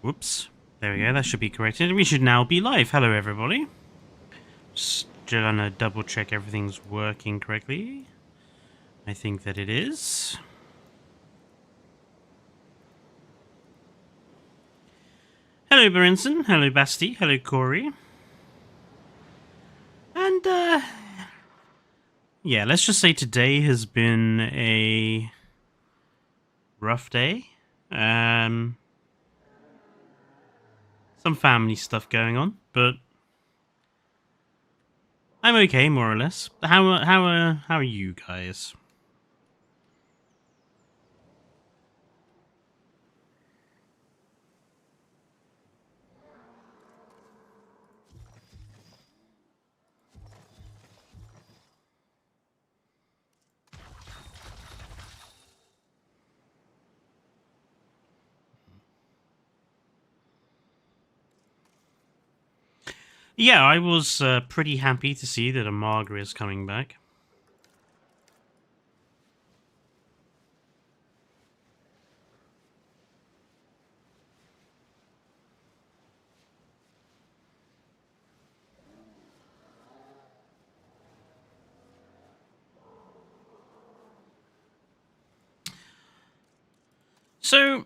Whoops. There we go, that should be corrected. We should now be live. Hello, everybody. Just gonna double check everything's working correctly. I think that it is. Hello, Berinson. Hello, Basti. Hello, Corey. And, yeah, let's just say today has been a rough day. Some family stuff going on, but I'm okay, more or less. How are you guys? Yeah, I was pretty happy to see that Amagra is coming back. So,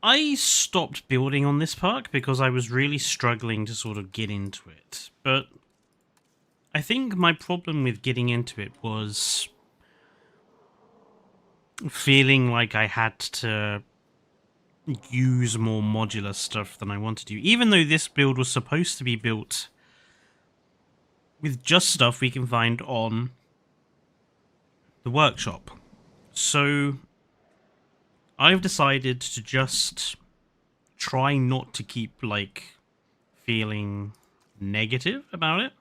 I stopped building on this park because I was really struggling to sort of get into it. But I think my problem with getting into it was feeling like I had to use more modular stuff than I wanted to. Even though this build was supposed to be built with just stuff we can find on the workshop. So I've decided to just try not to keep, like, feeling negative about it.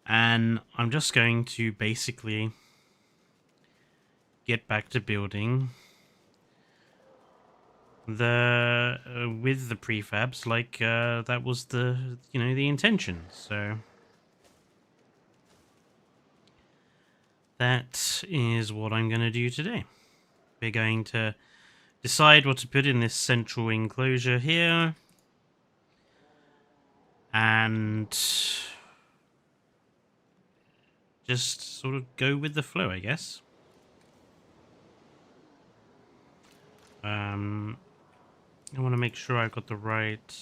And I'm just going to basically get back to building the with the prefabs like that was the the intention. So that is what I'm going to do today. We're going to decide what to put in this central enclosure here, and just sort of go with the flow, I guess. I want to make sure I've got the right...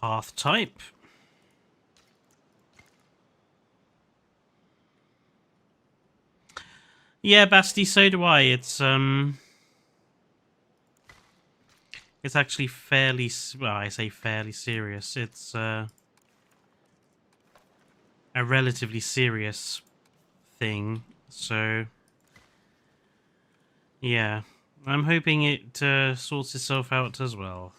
path type. Yeah, Basti, so do I. It's actually fairly, well, I say fairly serious. It's a relatively serious thing. So yeah, I'm hoping it sorts itself out as well.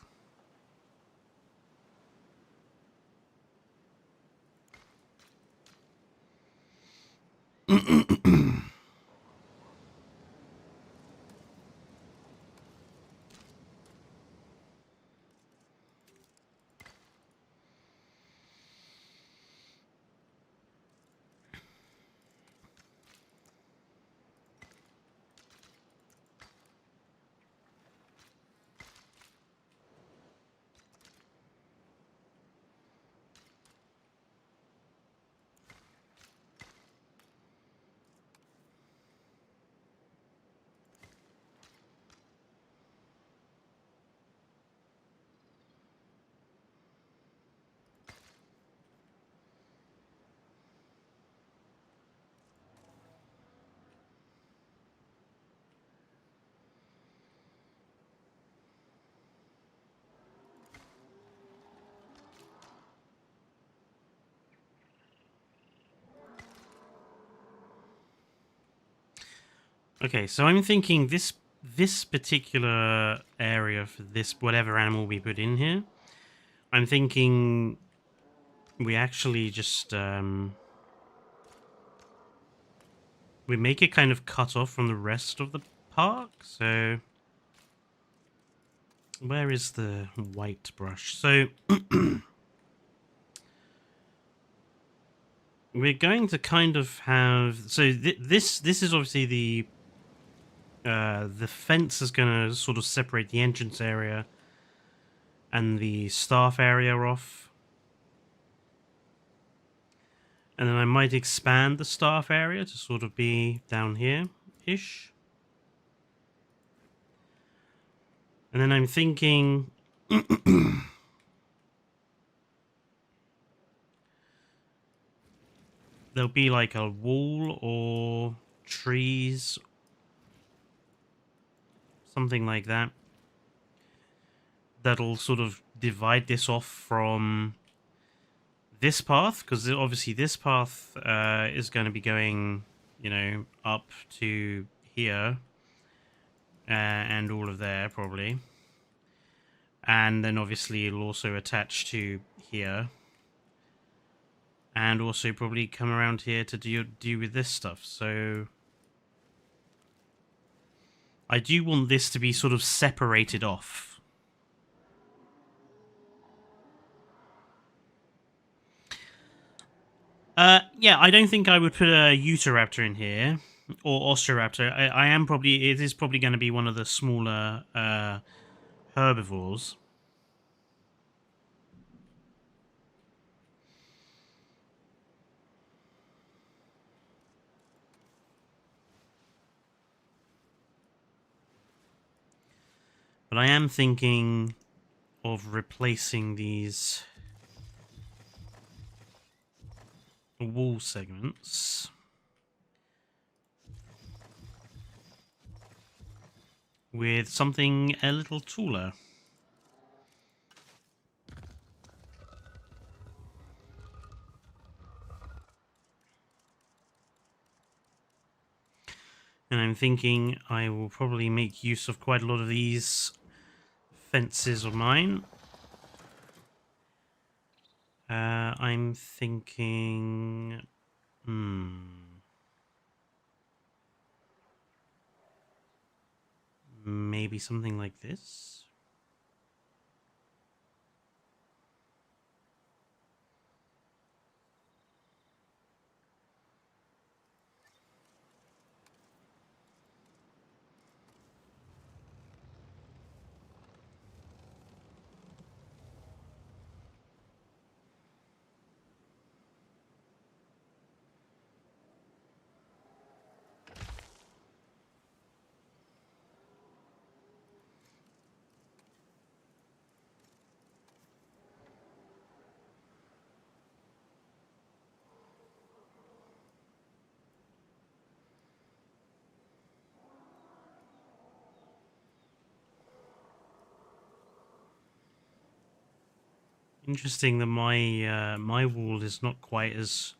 Okay, so I'm thinking this particular area for this whatever animal we put in here, I'm thinking we actually just we make it kind of cut off from the rest of the park. So where is the white brush? So we're going to kind of have, so this is obviously the fence is going to sort of separate the entrance area and the staff area off. And then I might expand the staff area to sort of be down here. ish. And then I'm thinking there'll be like a wall or trees, something like that, that'll sort of divide this off from this path, because obviously this path is going to be going, you know, up to here and all of there probably. And then obviously it'll also attach to here. And also probably come around here to do with this stuff. So I do want this to be sort of separated off. Yeah, I don't think I would put a Utahraptor in here. Or Osteoraptor. It is probably going to be one of the smaller herbivores. But I am thinking of replacing these wall segments with something a little taller. And I'm thinking I will probably make use of quite a lot of these fences of mine. I'm thinking... maybe something like this? Interesting that my wall is not quite as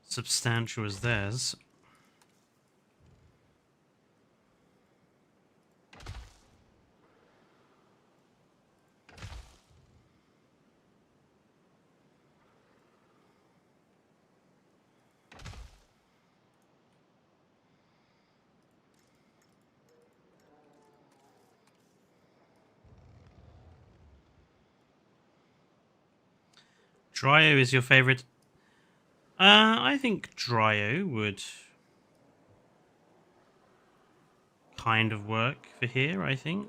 substantial as theirs. Dryo is your favorite? I think Dryo would kind of work for here, I think.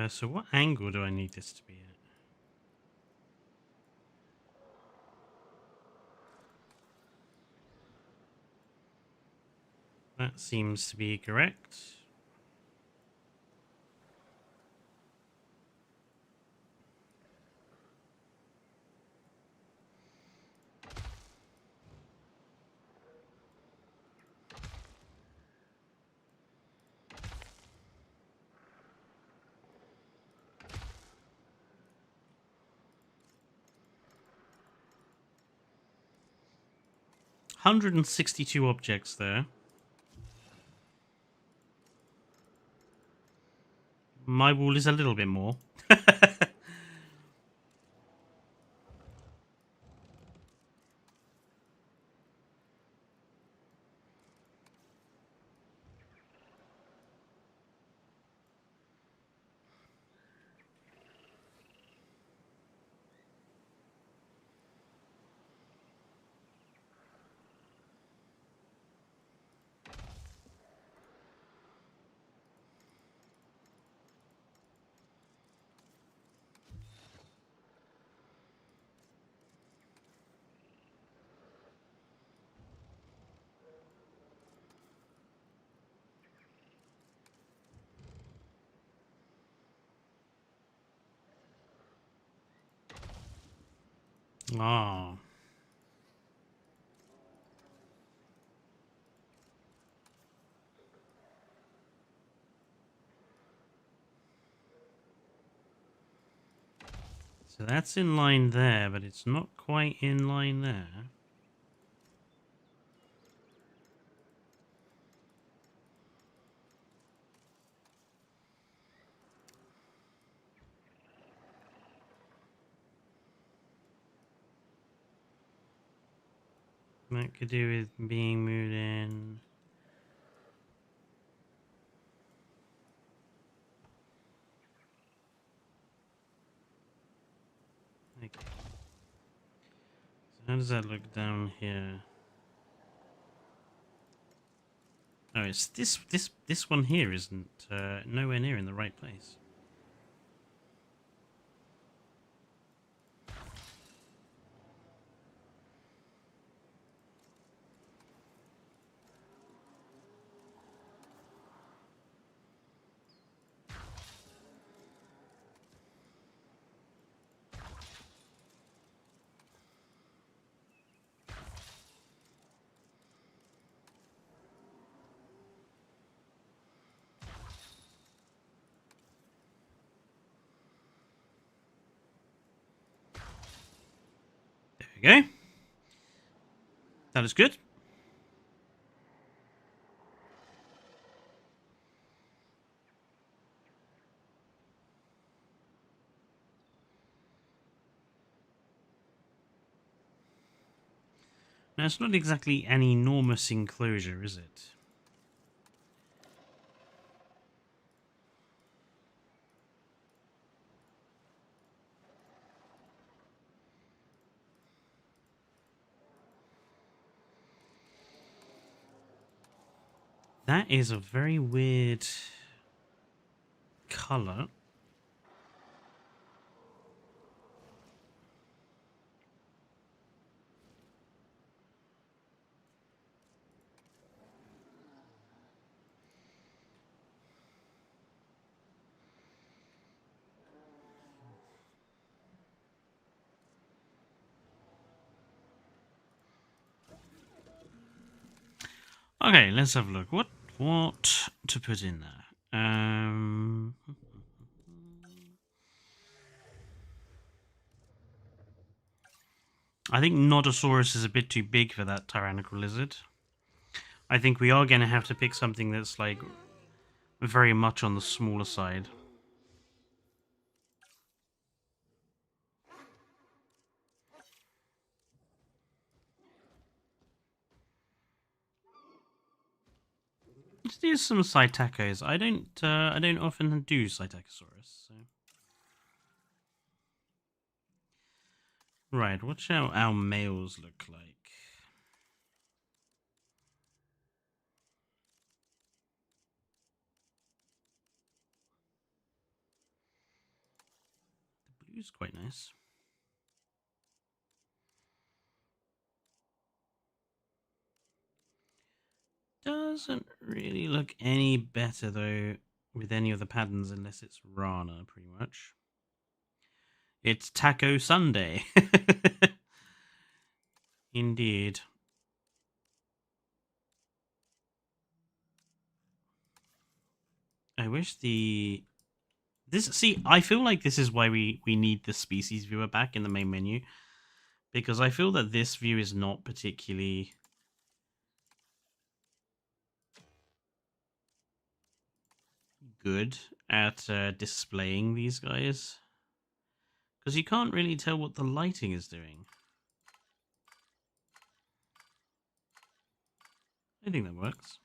So what angle do I need this to be at? That seems to be correct. $162 objects there. My wall is a little bit more. Oh. So that's in line there, but it's not quite in line there. That could do with being moved in. Okay. So how does that look down here? Oh, it's this one here isn't nowhere near in the right place. There we go. That is good. Now, it's not exactly an enormous enclosure, is it? That is a very weird color. Okay, let's have a look. What to put in there? I think Nodosaurus is a bit too big for that tyrannical lizard. I think we are going to have to pick something that's like very much on the smaller side. Let's do some Psittacos. I don't often do Psittacosaurus. So. Right, what shall our males look like? The blue's quite nice. Doesn't really look any better though with any of the patterns unless it's Rana, pretty much. It's Taco Sunday. Indeed. I wish I feel like this is why we need the species viewer back in the main menu, because I feel that this view is not particularly good at displaying these guys, because you can't really tell what the lighting is doing. I think that works.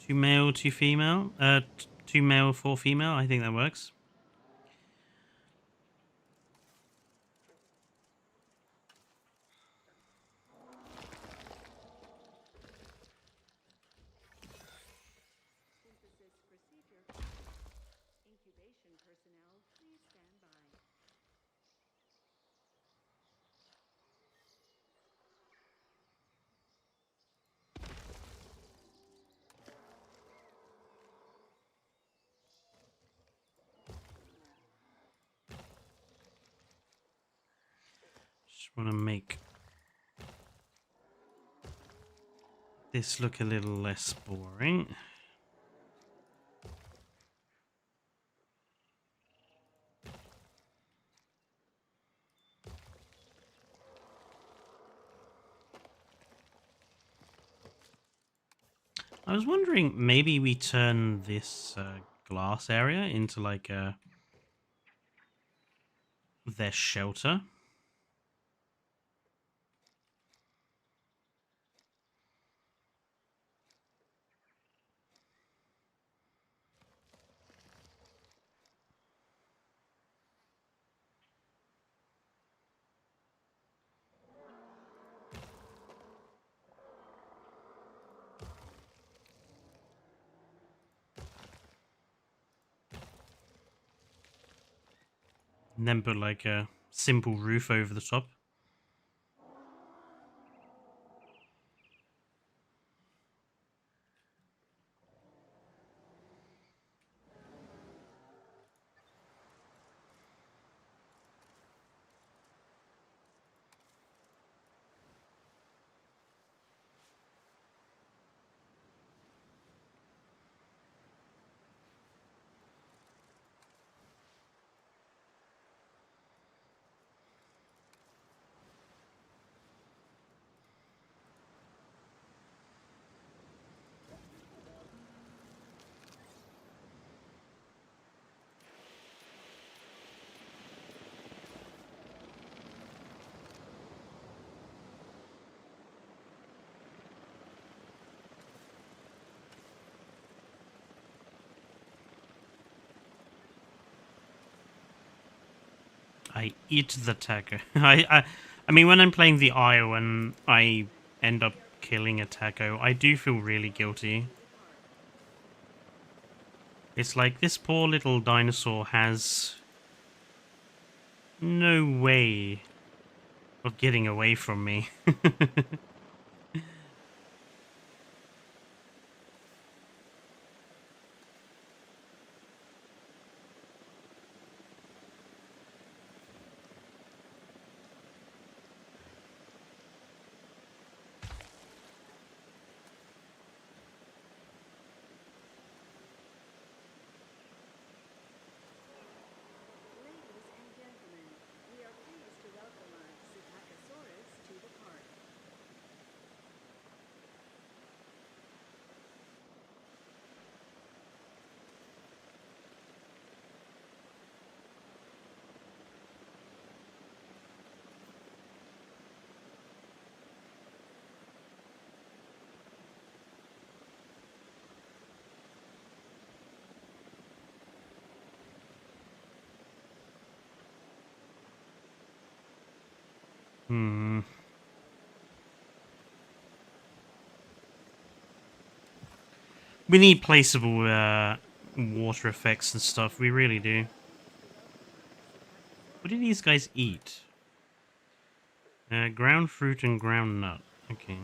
Two male, two female. Two male, four female. I think that works. Incubation personnel, please stand by. Just want to make this look a little less boring. I was wondering, maybe we turn this glass area into like their shelter. And then put like a simple roof over the top. I eat the taco. I mean, when I'm playing the Isle and I end up killing a taco, I do feel really guilty. It's like this poor little dinosaur has no way of getting away from me. Hmm. We need placeable water effects and stuff. We really do. What do these guys eat? Ground fruit and ground nut. Okay.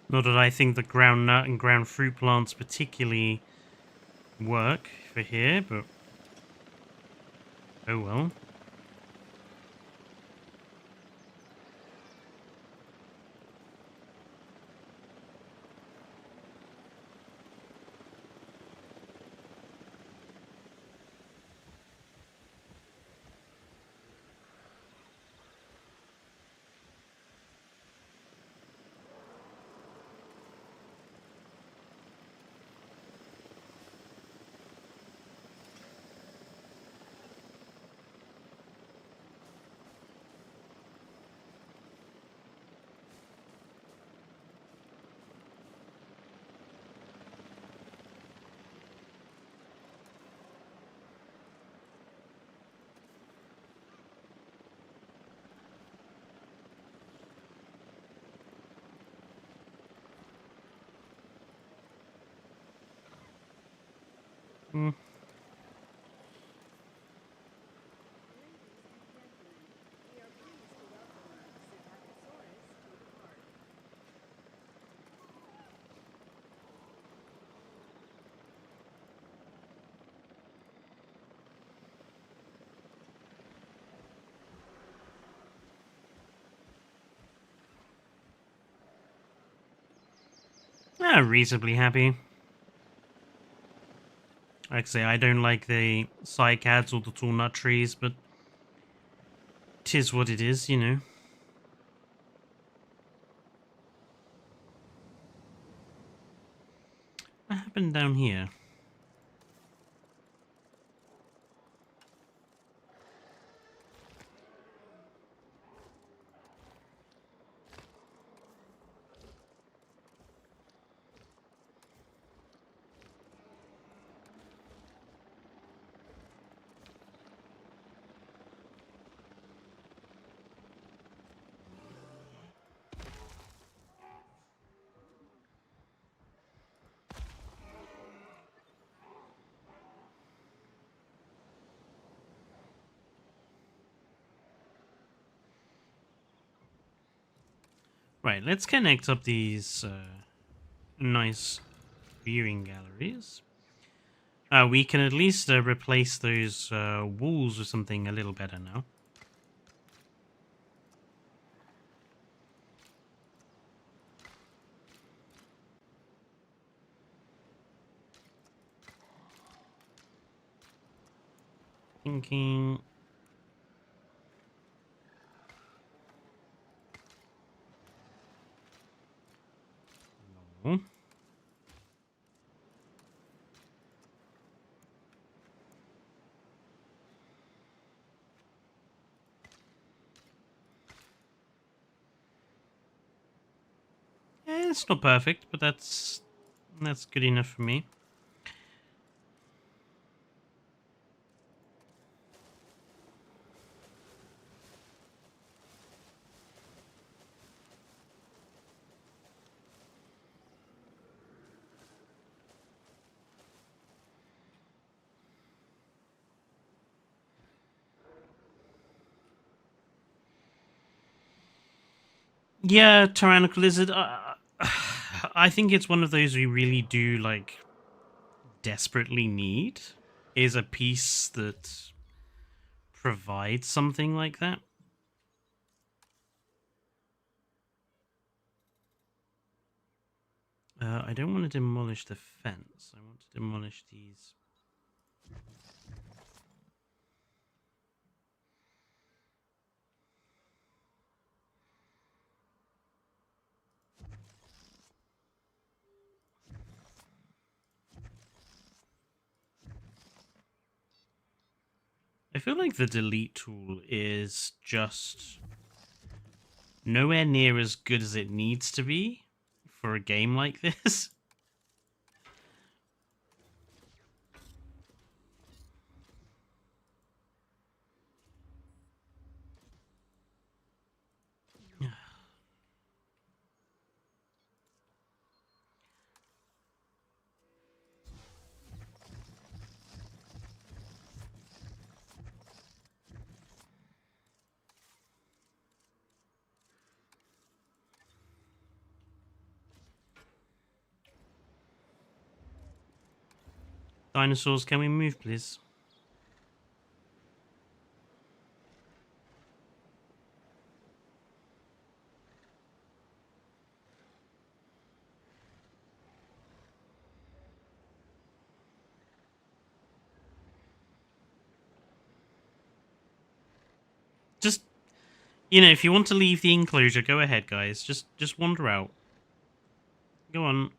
Not that I think the ground nut and ground fruit plants particularly work for here, but oh well. Mm. Reasonably happy. Like I say, I don't like the cycads or the tall nut trees, but 'tis what it is, you know. What happened down here? Right, let's connect up these nice viewing galleries. We can at least replace those walls with something a little better now. Thinking... No. It's not perfect, but that's good enough for me. Yeah, tyrannical lizard. I think it's one of those we really do like desperately need. Is a piece that provides something like that. I don't want to demolish the fence. I want to demolish these. I feel like the delete tool is just nowhere near as good as it needs to be for a game like this. Dinosaurs, can we move, please? Just, you know, if you want to leave the enclosure, go ahead, guys. Just wander out. Go on.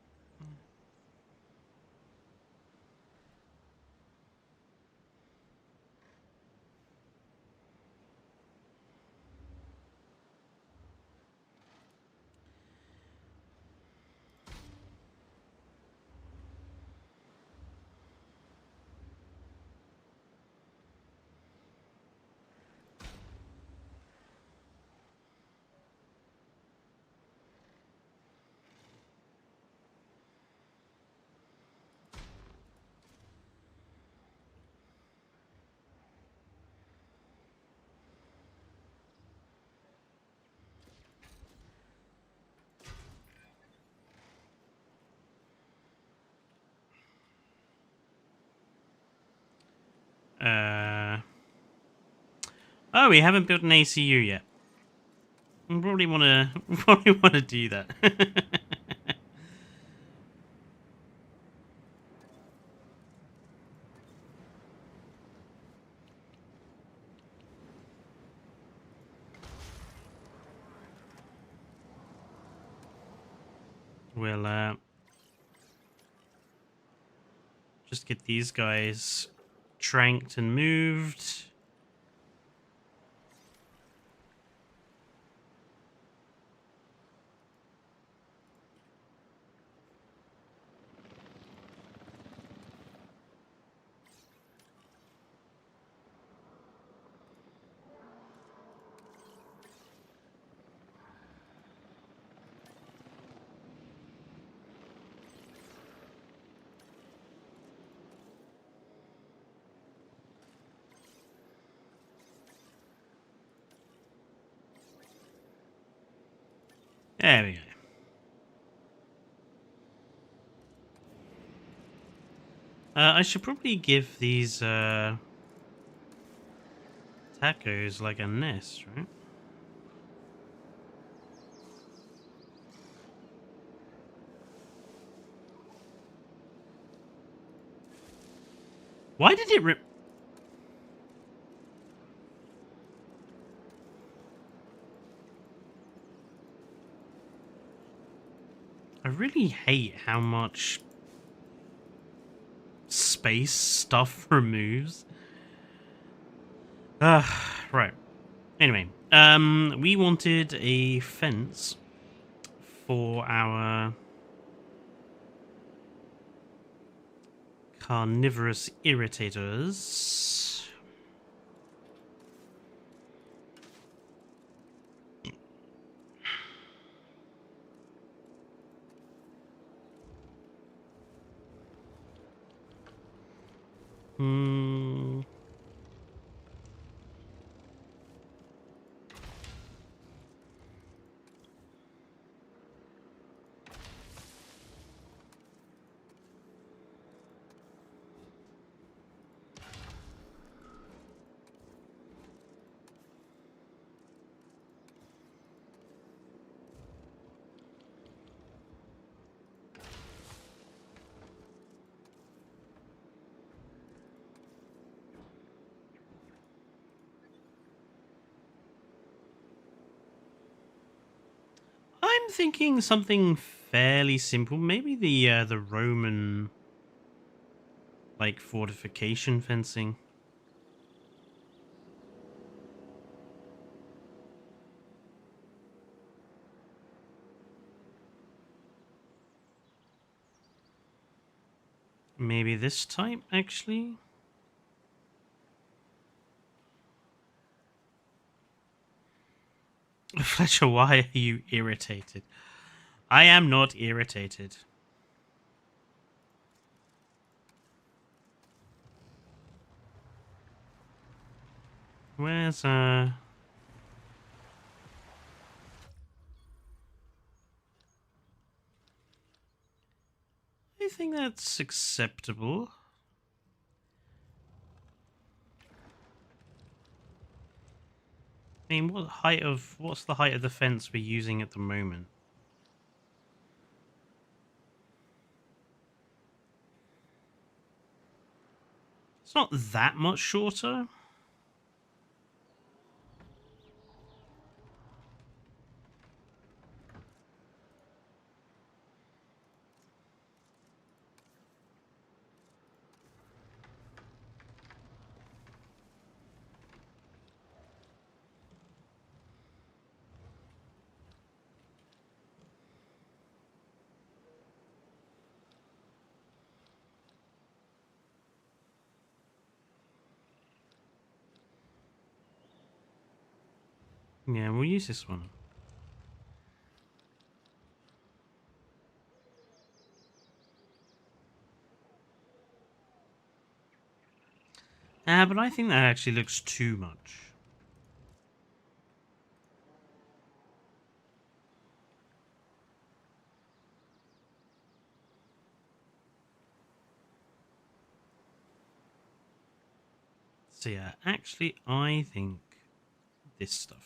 Oh, we haven't built an ACU yet. We probably wanna do that. We'll just get these guys tranked and moved. There we go. I should probably give these tacos like a nest, right? Why did it rip? I really hate how much space stuff removes. Right. Anyway, we wanted a fence for our carnivorous irritators. Hmm. I'm thinking something fairly simple. Maybe the Roman like fortification fencing. Maybe this type actually. Fletcher, why are you irritated? I am not irritated. Where's I think that's acceptable. I mean, what's the height of the fence we're using at the moment? It's not that much shorter. Yeah, we'll use this one. But I think that actually looks too much. here. Actually, I think this stuff.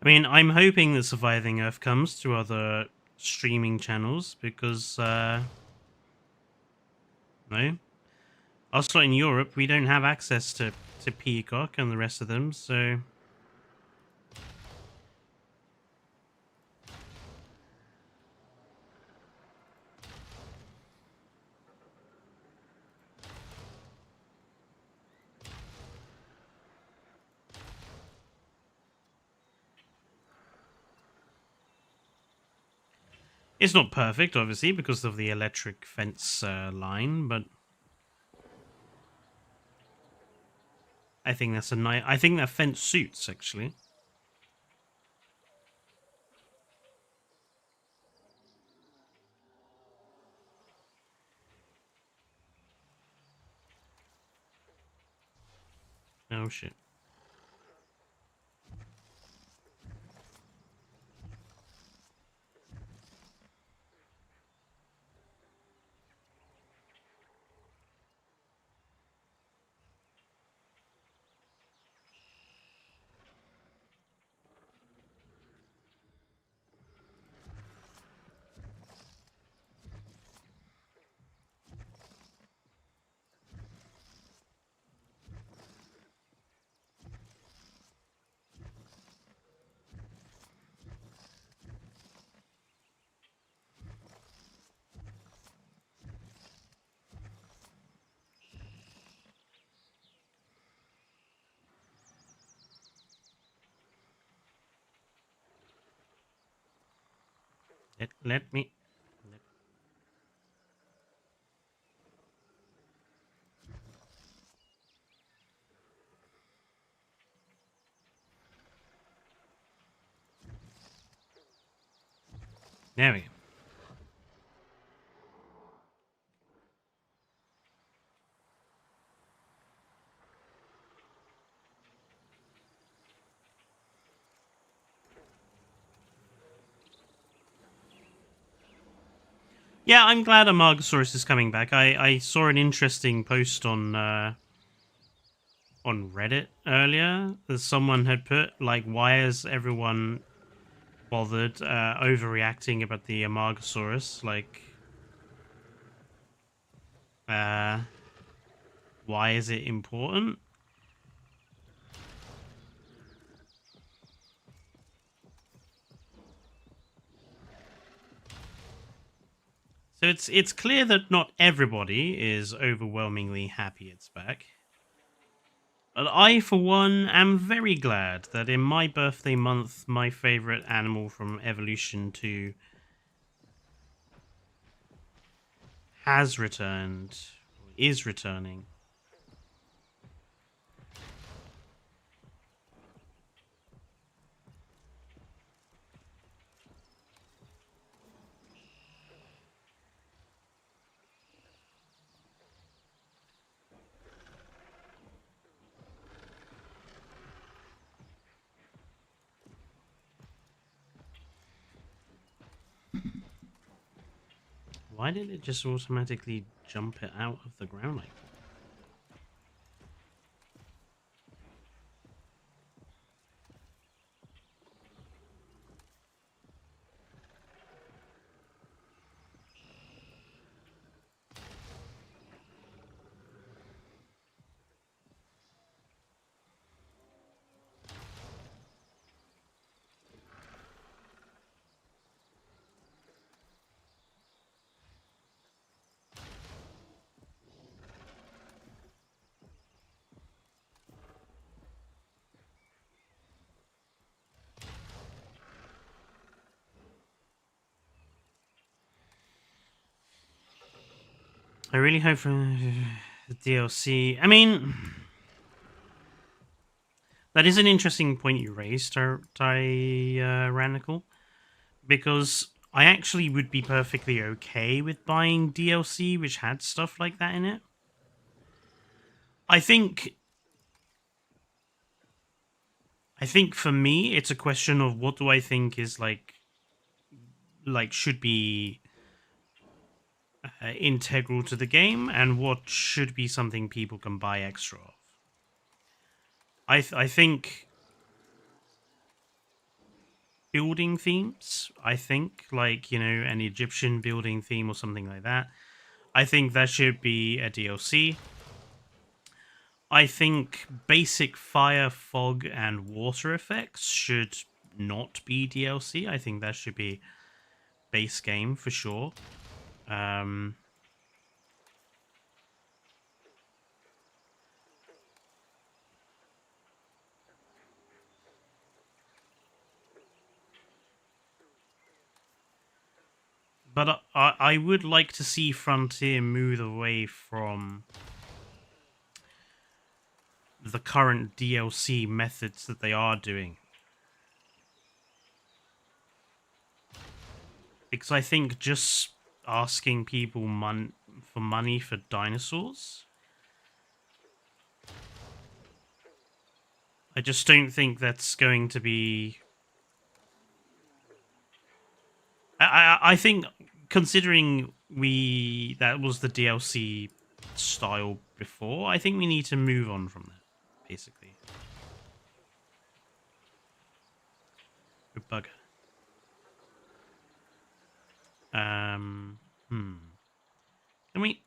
I mean, I'm hoping that Surviving Earth comes to other streaming channels because, no. Also in Europe, we don't have access to Peacock and the rest of them, so... It's not perfect, obviously, because of the electric fence line, but I think that's a nice... I think that fence suits, actually. Oh, shit. Let me... There we go. Yeah, I'm glad Amargasaurus is coming back. I saw an interesting post on Reddit earlier that someone had put, like, why is everyone bothered overreacting about the Amargasaurus? Like, why is it important? So it's clear that not everybody is overwhelmingly happy it's back. But I, for one, am very glad that in my birthday month, my favorite animal from Evolution 2 has returned, or is returning. Why did it just automatically jump it out of the ground like that? I really hope for the DLC. I mean, that is an interesting point you raised, Tyrannical, because I actually would be perfectly okay with buying DLC which had stuff like that in it. I think for me it's a question of what do I think is like should be integral to the game and what should be something people can buy extra of. I think building themes, I think like, you know, an Egyptian building theme or something like that, I think that should be a DLC. I think basic fire, fog, and water effects should not be DLC. I think that should be base game for sure. But I would like to see Frontier move away from the current DLC methods that they are doing. Because I think just asking people for money for dinosaurs, I just don't think that's going to be... I think, considering that was the DLC style before, I think we need to move on from that, basically. Good bugger. Can we...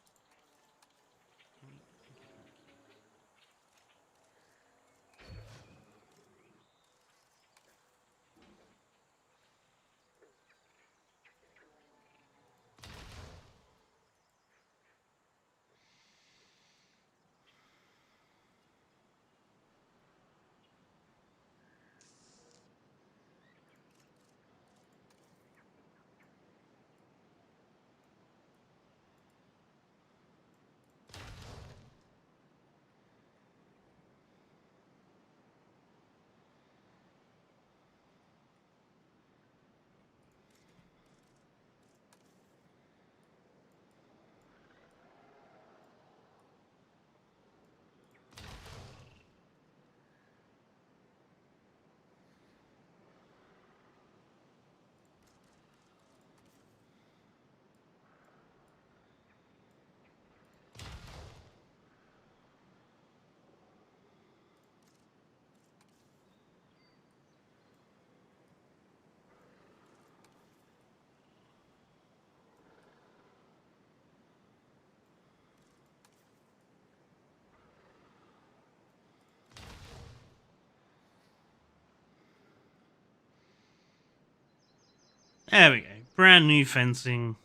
There we go. Brand new fencing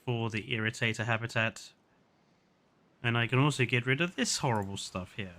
for the irritator habitat. And I can also get rid of this horrible stuff here.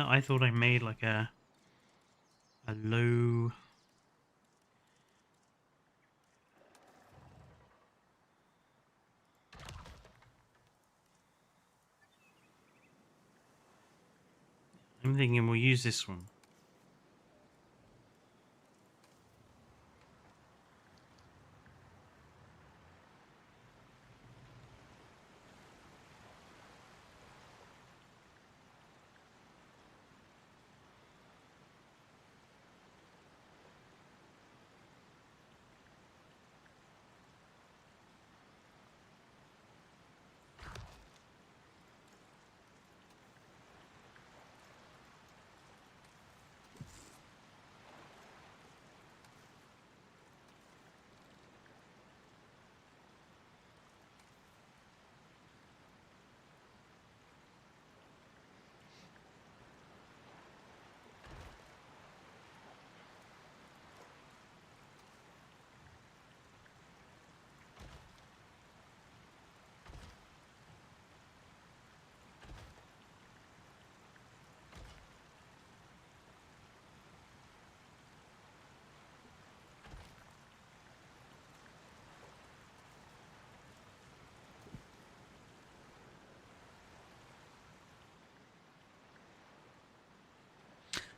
I thought I made like a low... I'm thinking we'll use this one.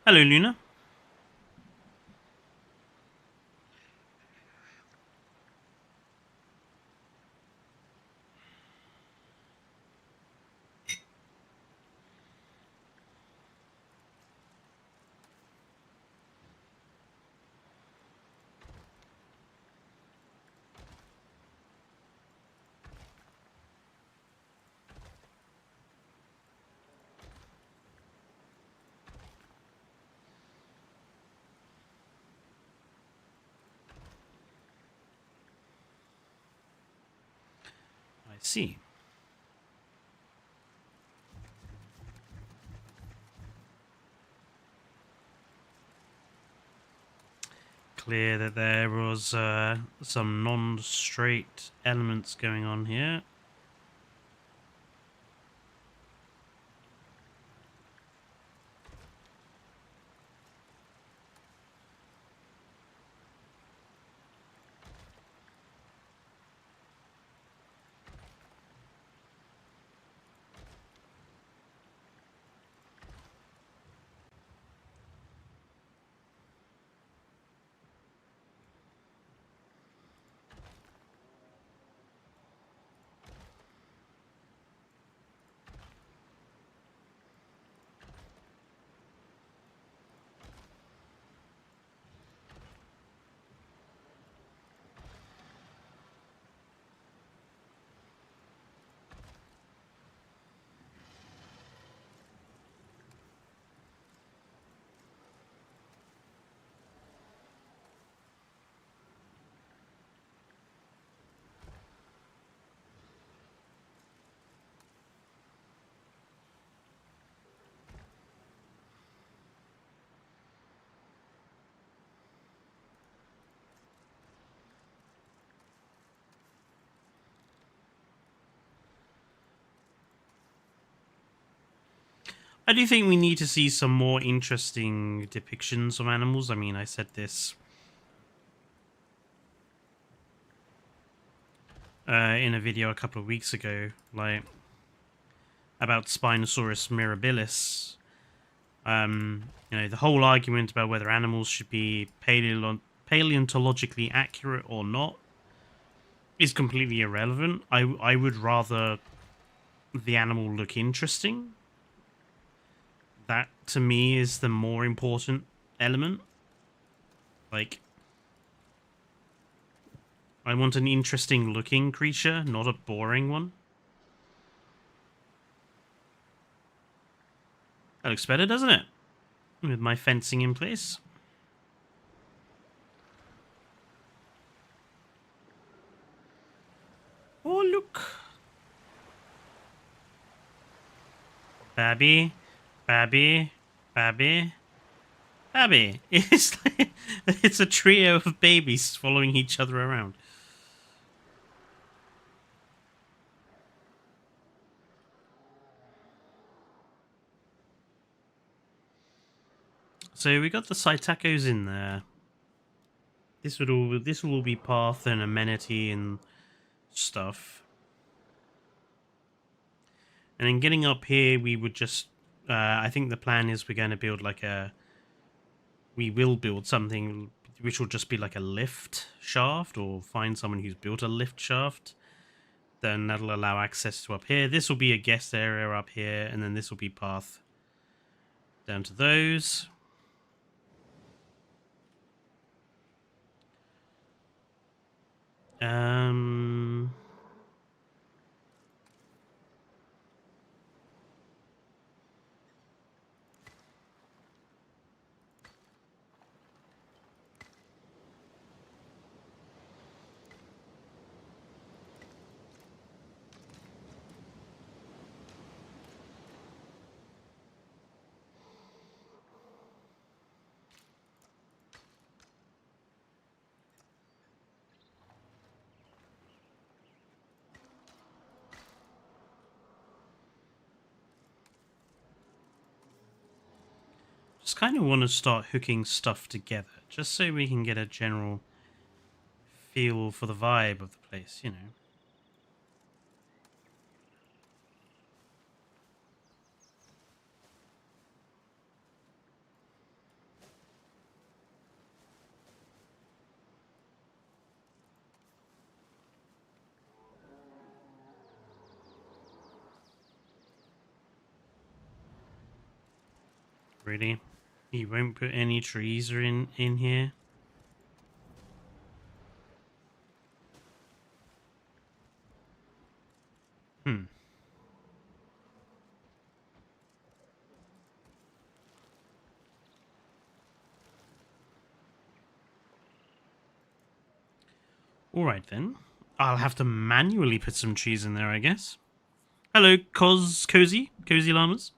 Hello, Luna. I see. Clear that there was some non-straight elements going on here. I do think we need to see some more interesting depictions of animals. I mean, I said this in a video a couple of weeks ago, like about Spinosaurus mirabilis. You know, the whole argument about whether animals should be paleontologically accurate or not is completely irrelevant. I would rather the animal look interesting. That, to me, is the more important element. Like, I want an interesting looking creature, not a boring one. That looks better, doesn't it? With my fencing in place. Oh, look. Babby, Babby, Babby, Babby. It's a trio of babies following each other around. So we got the Saitacos in there. This will all be path and amenity and stuff. And then getting up here, we would just... I think the plan is we're going to build like a... We will build something which will just be like a lift shaft, or find someone who's built a lift shaft. Then that'll allow access to up here. This will be a guest area up here, and then this will be path down to those. Just kind of want to start hooking stuff together, just so we can get a general feel for the vibe of the place, you know. Really? You won't put any trees in here? Hmm. Alright then. I'll have to manually put some trees in there, I guess. Hello, Cozy Llamas.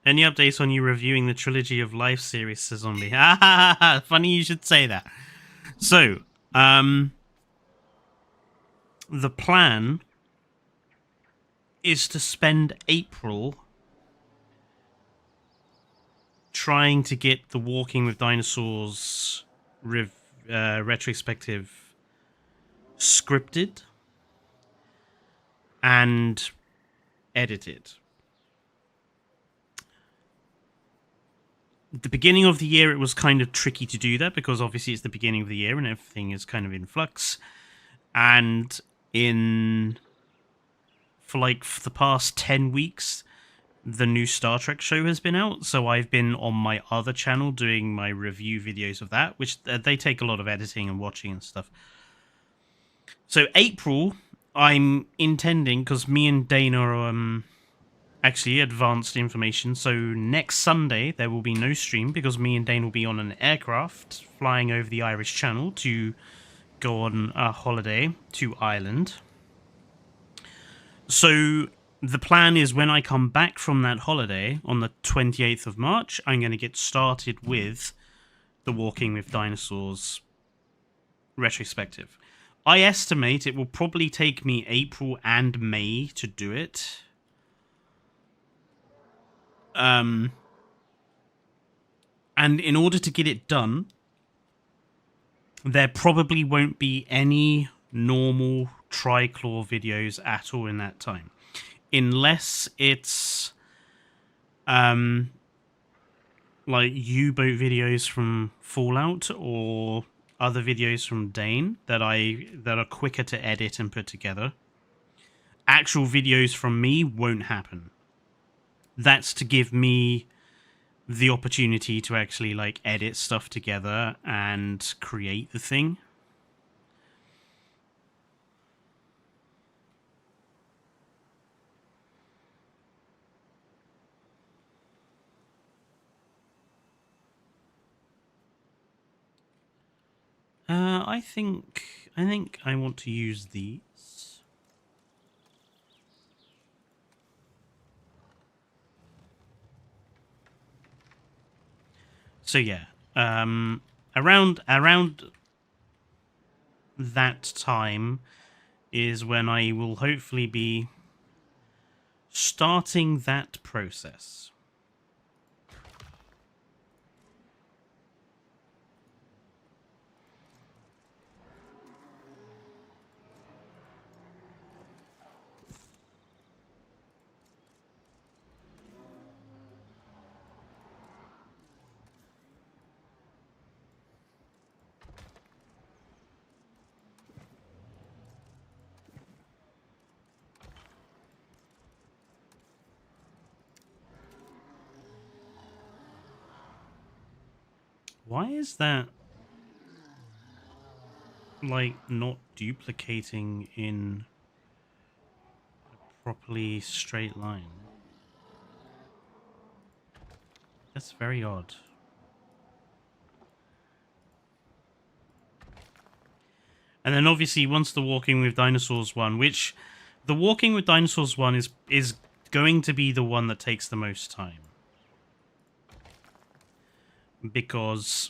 Any updates on you reviewing the Trilogy of Life series, says Zombie? Ha ha ha! Funny you should say that. So, the plan is to spend April trying to get the Walking with Dinosaurs retrospective scripted and edited. At the beginning of the year, it was kind of tricky to do that because obviously it's the beginning of the year and everything is kind of in flux. And for the past 10 weeks, the new Star Trek show has been out, so I've been on my other channel doing my review videos of that, which they take a lot of editing and watching and stuff. So April, I'm intending, because me and Dana are actually advanced information, so next Sunday there will be no stream because me and Dana will be on an aircraft flying over the Irish Channel to go on a holiday to Ireland. So the plan is when I come back from that holiday on the 28th of March, I'm going to get started with the Walking with Dinosaurs retrospective. I estimate it will probably take me April and May to do it. And in order to get it done, there probably won't be any normal Triclaw videos at all in that time. Unless it's like U-boat videos from Fallout or other videos from Dane that are quicker to edit and put together. Actual videos from me won't happen. That's to give me the opportunity to actually edit stuff together and create the thing. I think I want to use these. So yeah, around that time is when I will hopefully be starting that process. Why is that not duplicating in a properly straight line? That's very odd. And then obviously once the Walking with Dinosaurs one, which the Walking with Dinosaurs one is going to be the one that takes the most time. Because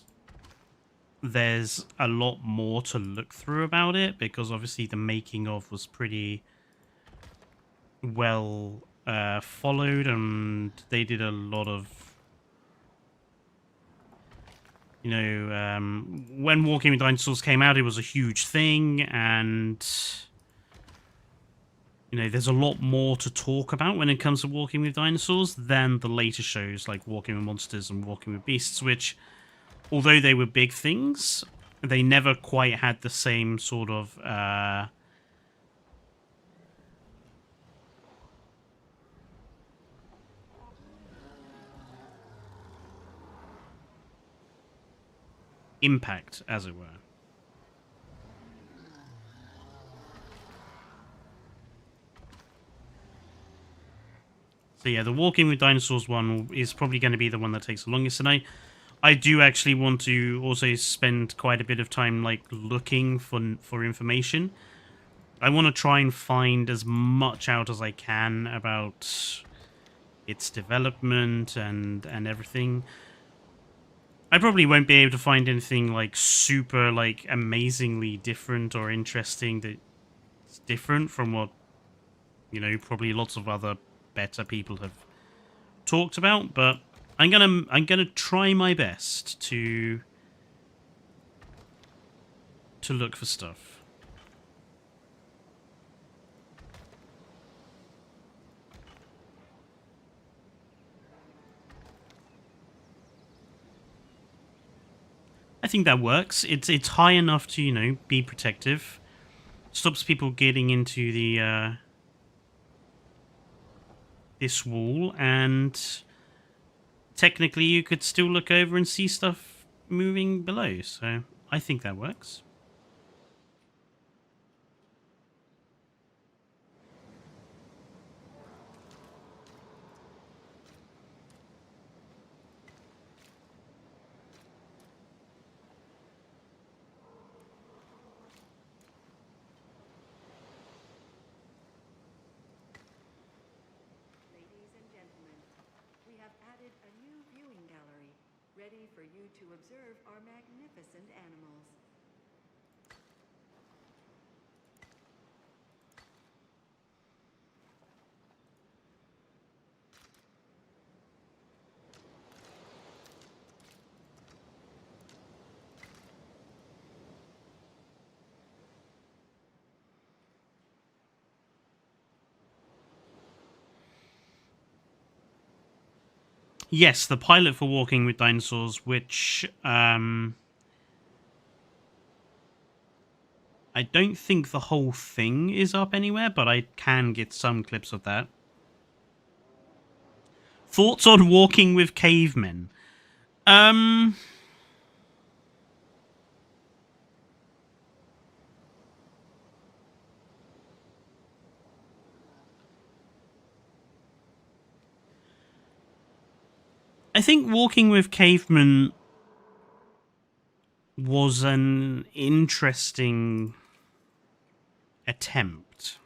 there's a lot more to look through about it, because obviously the making of was pretty well followed, and they did a lot of, when Walking with Dinosaurs came out, it was a huge thing, and there's a lot more to talk about when it comes to Walking with Dinosaurs than the later shows like Walking with Monsters and Walking with Beasts, which, although they were big things, they never quite had the same sort of impact, as it were. So yeah, the Walking with Dinosaurs one is probably going to be the one that takes the longest, and I do actually want to also spend quite a bit of time like looking for information. I want to try and find as much out as I can about its development and everything. I probably won't be able to find anything like super like amazingly different or interesting that's different from what, you know, probably lots of other better people have talked about, but I'm gonna try my best to look for stuff. I think that works. It's high enough to, you know, be protective. Stops people getting into the this wall, and technically you could still look over and see stuff moving below, so I think that works. Ladies and gentlemen, we have added a new viewing gallery, ready for you to observe our magnificent animals. Yes, the pilot for Walking with Dinosaurs, which I don't think the whole thing is up anywhere, but I can get some clips of that. Thoughts on Walking with Cavemen? I think Walking with Cavemen was an interesting attempt.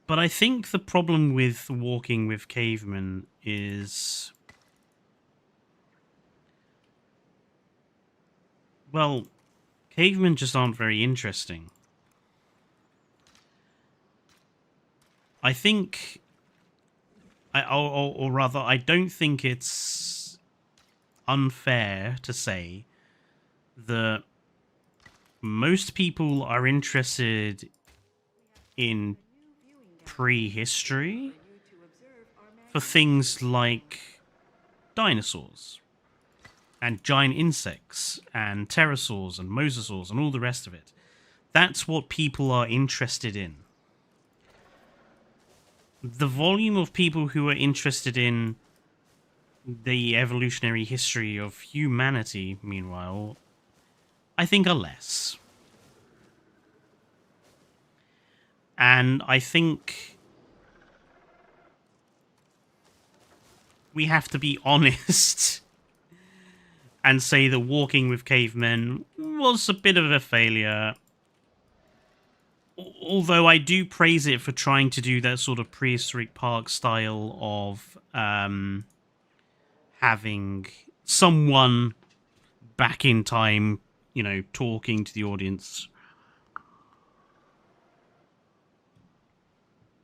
But I think the problem with Walking with Cavemen is, well, cavemen just aren't very interesting. I think, or rather, I don't think it's unfair to say that most people are interested in prehistory for things like dinosaurs and giant insects and pterosaurs and mosasaurs and all the rest of it. That's what people are interested in. The volume of people who are interested in the evolutionary history of humanity, meanwhile, I think are less. And I think we have to be honest and say that Walking with Cavemen was a bit of a failure. Although I do praise it for trying to do that sort of prehistoric park style of having someone back in time, you know, talking to the audience.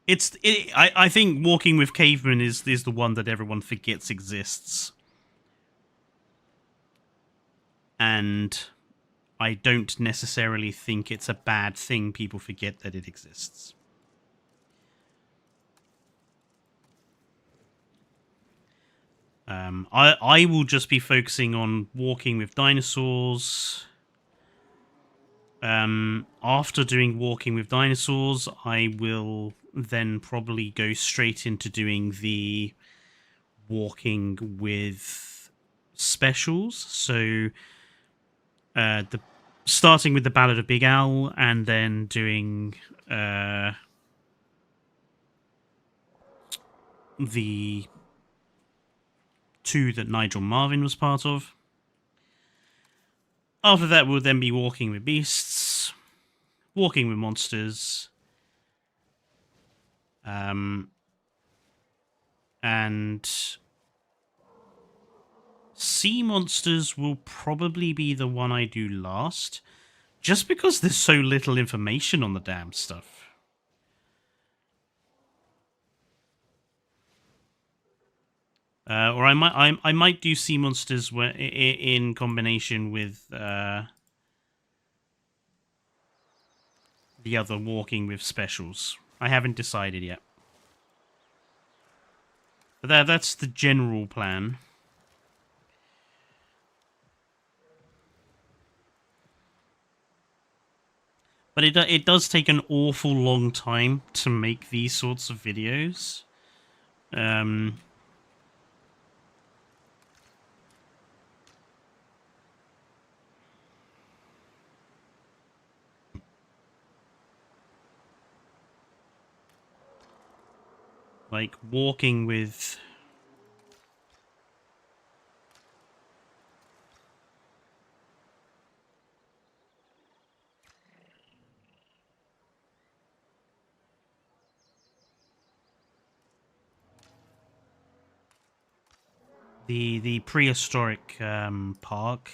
I think Walking with Cavemen is the one that everyone forgets exists. And I don't necessarily think it's a bad thing people forget that it exists. I will just be focusing on Walking with Dinosaurs. After doing Walking with Dinosaurs, I will then probably go straight into doing the walking with specials. So the starting with the Ballad of Big Al, and then doing the 2 that Nigel Marvin was part of. After that, we'll then be walking with beasts, walking with monsters, and sea monsters will probably be the one I do last, just because there's so little information on the damn stuff. Or I might do sea monsters in combination with the other walking with specials. I haven't decided yet, but that's the general plan. But it does take an awful long time to make these sorts of videos. Like walking with the prehistoric park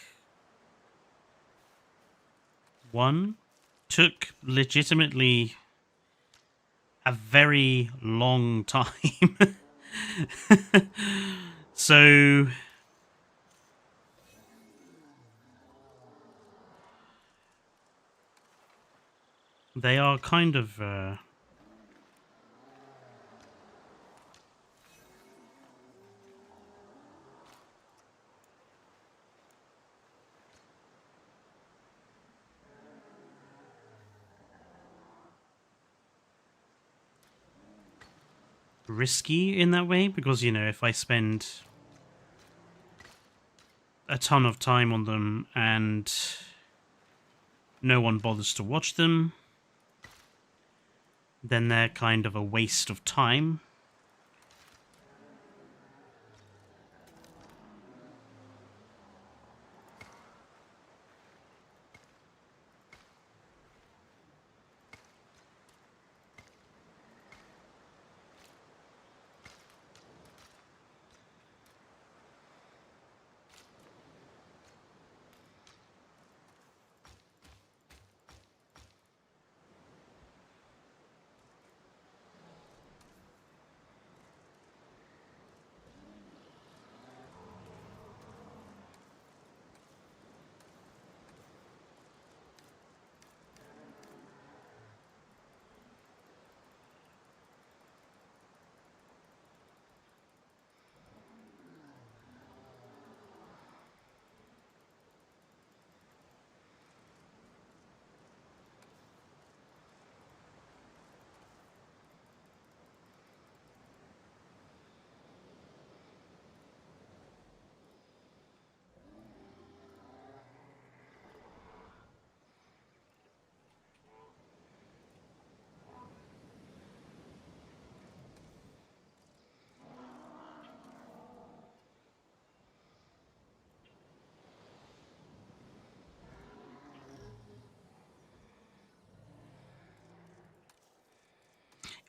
one took legitimately a very long time. So they are kind of risky in that way, because, you know, if I spend a ton of time on them and no one bothers to watch them, then they're kind of a waste of time.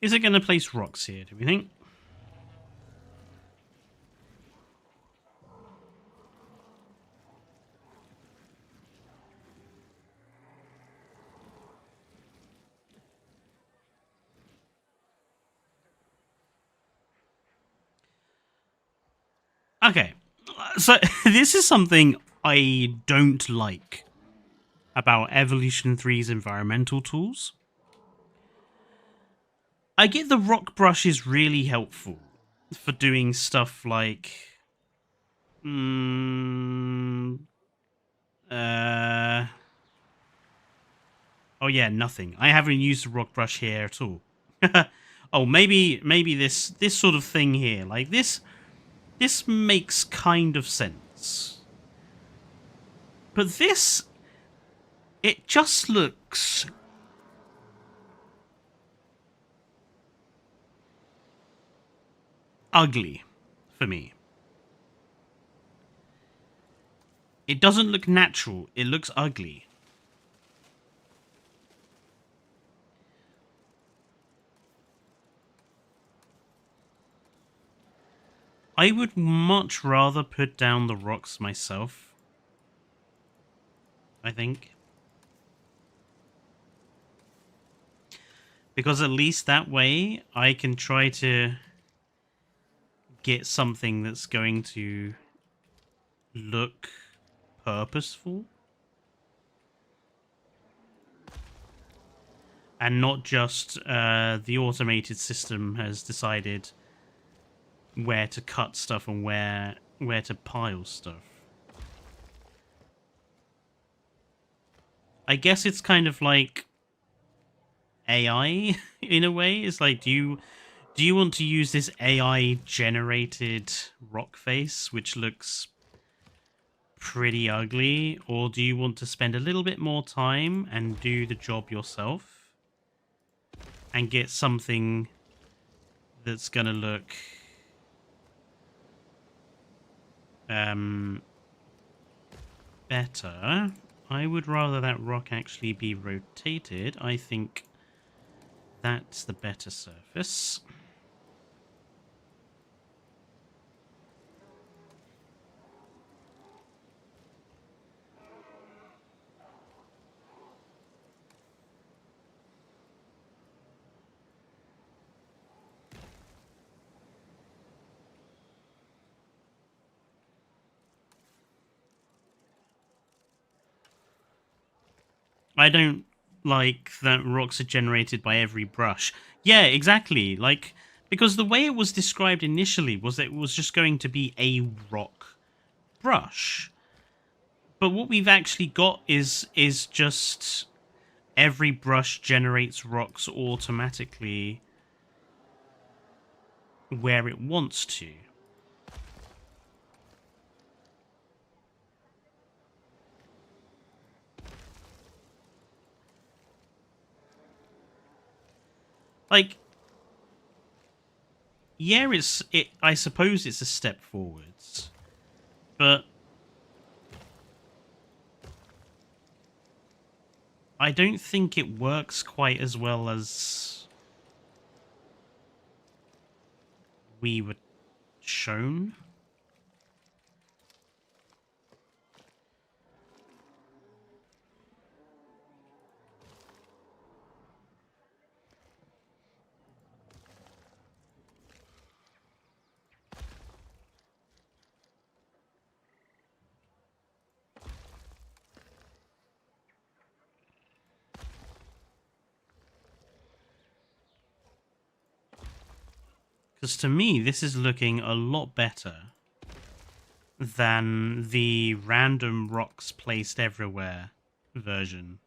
Is it going to place rocks here, do we think? Okay, so this is something I don't like about Evolution 3's environmental tools. I get the rock brush is really helpful for doing stuff like oh yeah, nothing. I haven't used the rock brush here at all. Oh, maybe this sort of thing here, like this this makes kind of sense. But this, it just looks ugly for me. It doesn't look natural, it looks ugly. I would much rather put down the rocks myself, I think. Because at least that way I can try to get something that's going to look purposeful. And not just the automated system has decided where to cut stuff and where to pile stuff. I guess it's kind of like AI in a way. It's like, do you want to use this AI generated rock face, which looks pretty ugly, or do you want to spend a little bit more time and do the job yourself and get something that's gonna look better? I would rather that rock actually be rotated. I think that's the better surface. I don't like that rocks are generated by every brush. Yeah, exactly. Like, because the way it was described initially was that it was just going to be a rock brush. But what we've actually got is just every brush generates rocks automatically where it wants to. Like, yeah, I suppose it's a step forwards, but I don't think it works quite as well as we were shown. Because to me, this is looking a lot better than the random rocks placed everywhere version.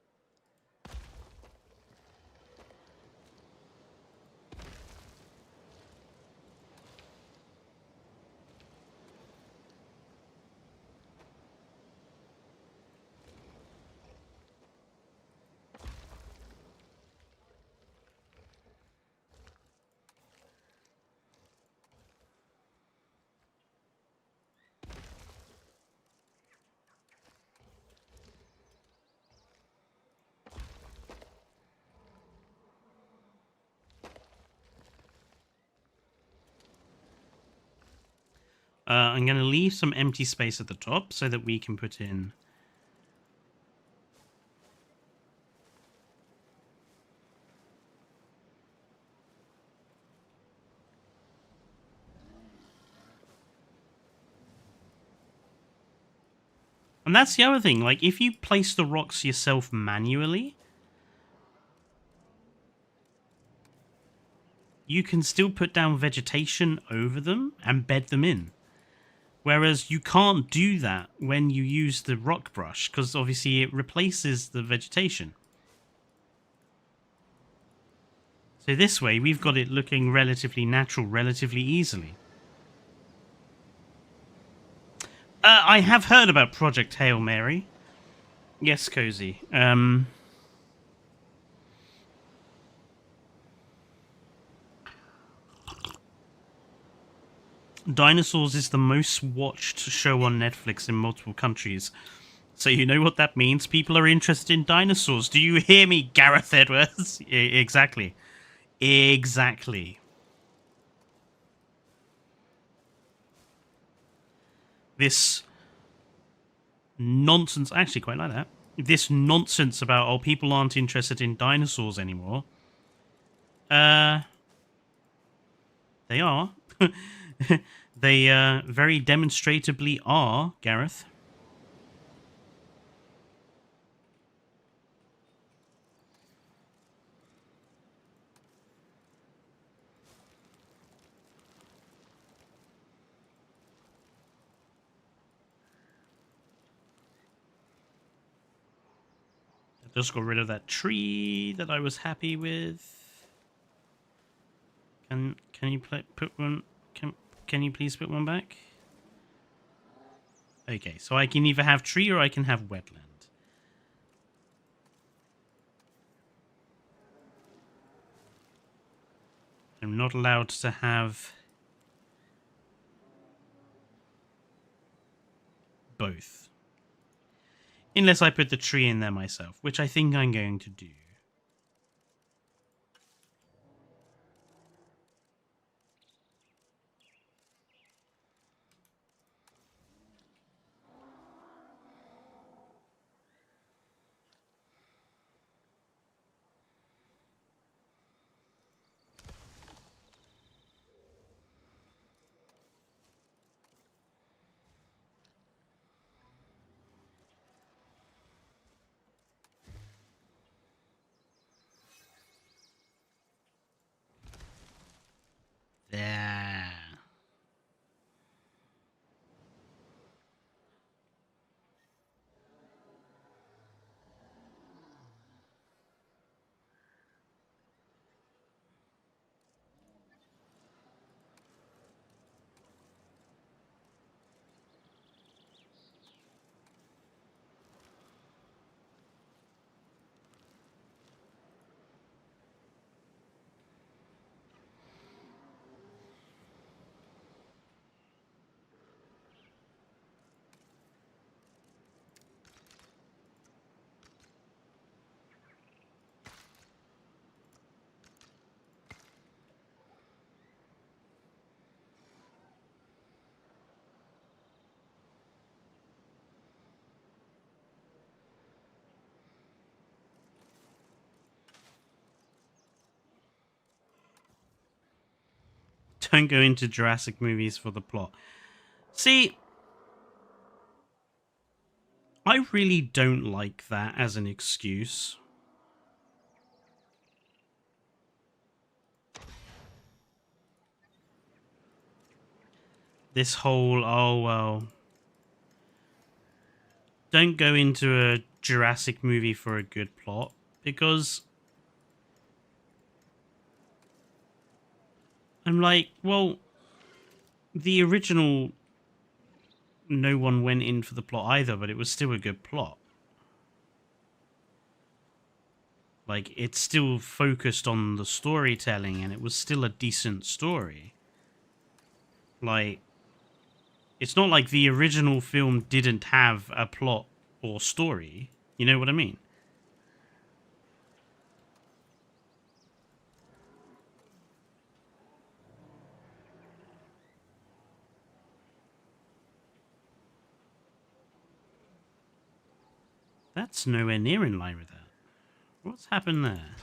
I'm going to leave some empty space at the top so that we can put in and that's the other thing, like, if you place the rocks yourself manually, you can still put down vegetation over them and bed them in. Whereas you can't do that when you use the rock brush, because obviously it replaces the vegetation. So this way, we've got it looking relatively natural, relatively easily. I have heard about Project Hail Mary. Yes, Cozy. Dinosaurs is the most watched show on Netflix in multiple countries. So you know what that means? People are interested in dinosaurs. Do you hear me, Gareth Edwards? Exactly. Exactly. This nonsense... I actually quite like that. This nonsense about, oh, people aren't interested in dinosaurs anymore. They are. They very demonstrably are, Gareth. I just got rid of that tree that I was happy with. Can you put one? Can you please put one back? Okay, so I can either have tree or I can have wetland. I'm not allowed to have both. Unless I put the tree in there myself, which I think I'm going to do. There. Don't go into Jurassic movies for the plot. See, I really don't like that as an excuse. This whole, oh, well, don't go into a Jurassic movie for a good plot, because I'm like, well, the original, no one went in for the plot either, but it was still a good plot. Like, it's still focused on the storytelling, and it was still a decent story. Like, it's not like the original film didn't have a plot or story. You know what I mean? That's nowhere near in line with that. What's happened there?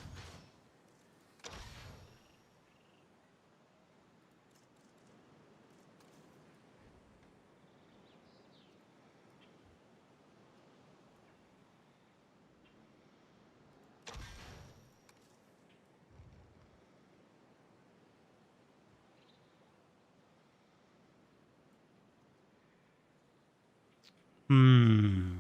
Hmm.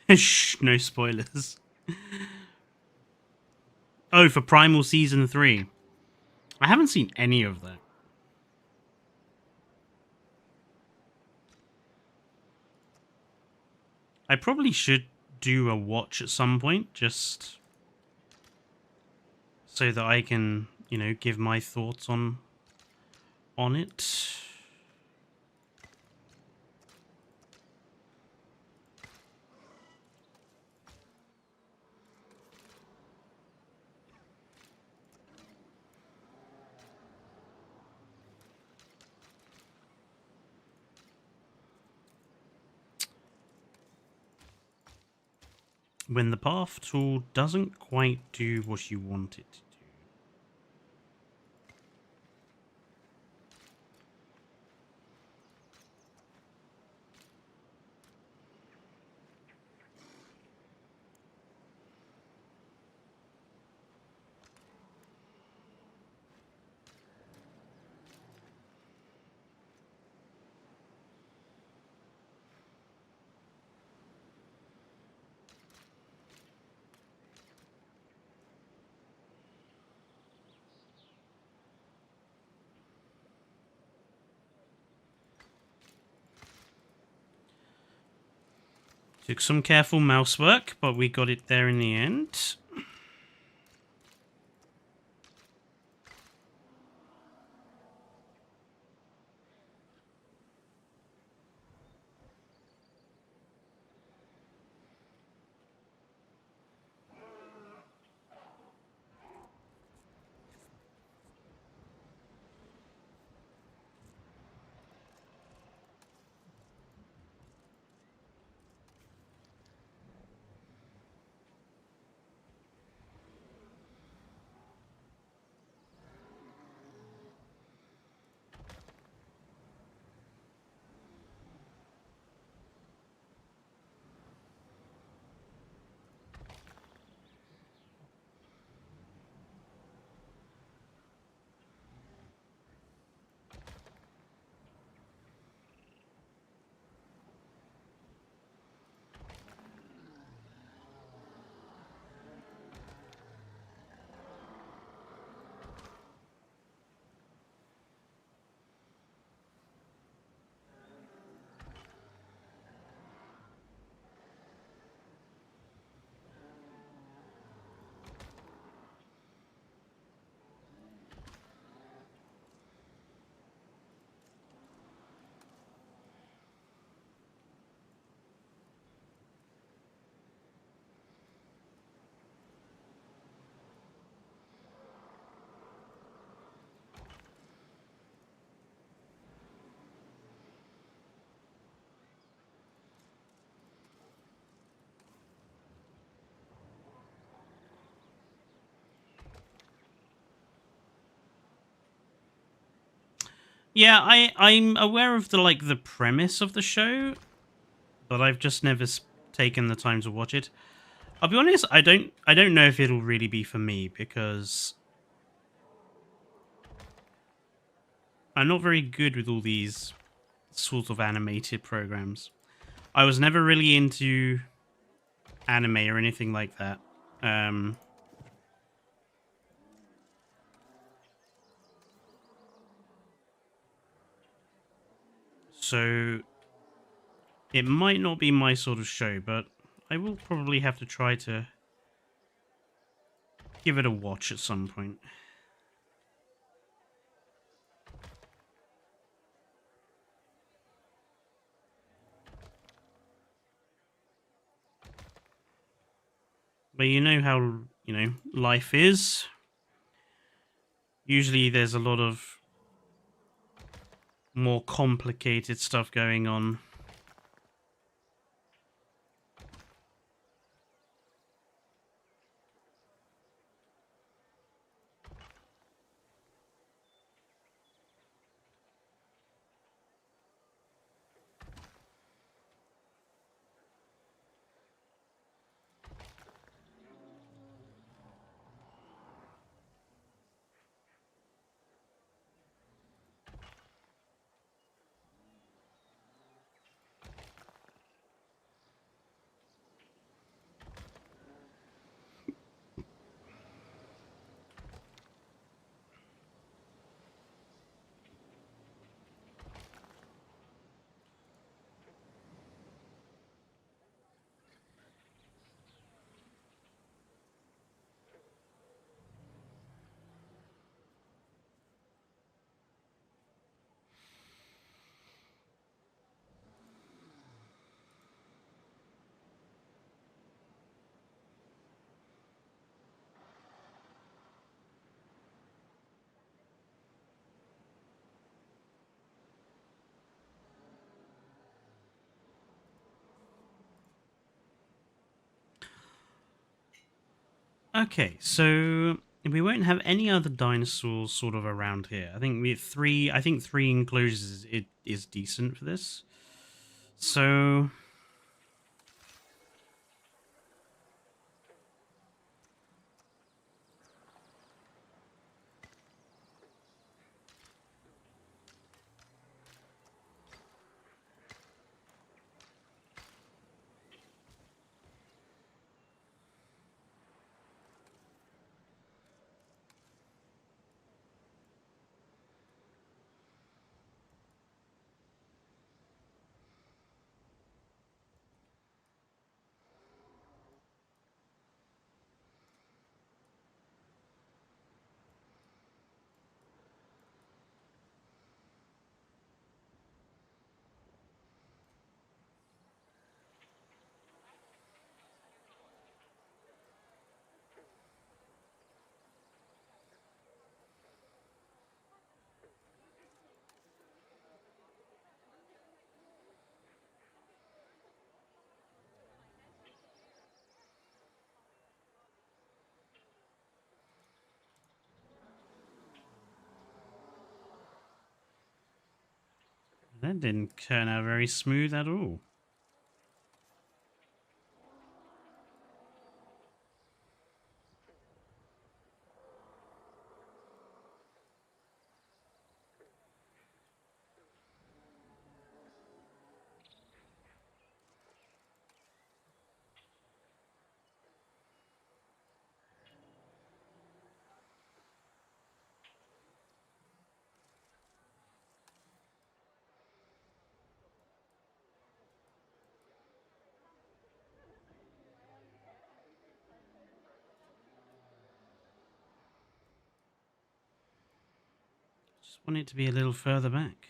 Shh, no spoilers. Oh, for Primal Season 3. I haven't seen any of that. I probably should do a watch at some point, just so that I can, you know, give my thoughts on it. When the path tool doesn't quite do what you want it to do. Took some careful mouse work, but we got it there in the end. Yeah, I'm aware of the premise of the show, but I've just never taken the time to watch it. I'll be honest, I don't know if it'll really be for me because I'm not very good with all these sort of animated programs. I was never really into anime or anything like that. So it might not be my sort of show, but I will probably have to try to give it a watch at some point. But you know how, you know, life is. Usually there's a lot of more complicated stuff going on. Okay, so we won't have any other dinosaurs sort of around here. I think we have three. I think three enclosures is decent for this. So that didn't turn out very smooth at all. Just want it to be a little further back.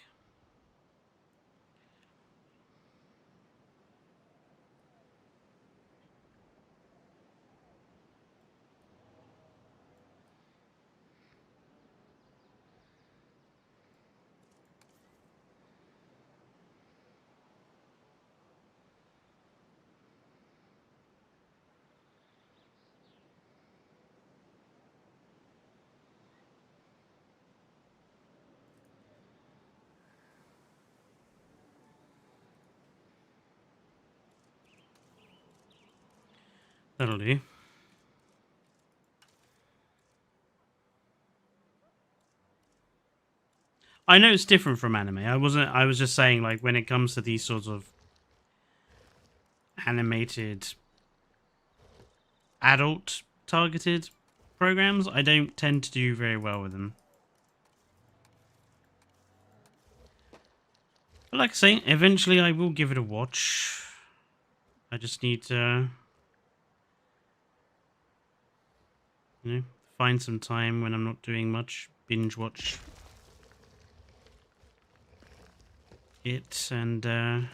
That'll do. I know it's different from anime. I wasn't. I was just saying, like, when it comes to these sorts of animated, adult targeted programs, I don't tend to do very well with them. But like I say, eventually I will give it a watch. I just need to, find some time when I'm not doing much, binge watch it, and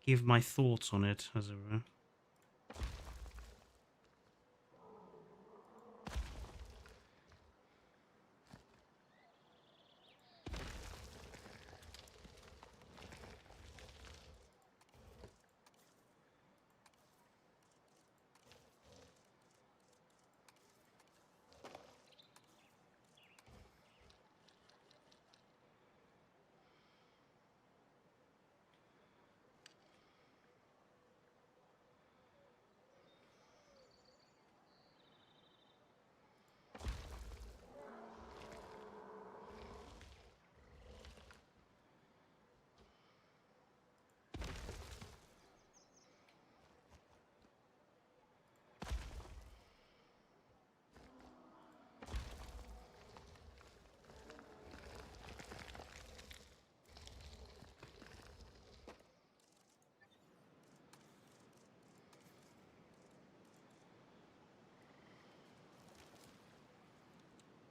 give my thoughts on it, as it were.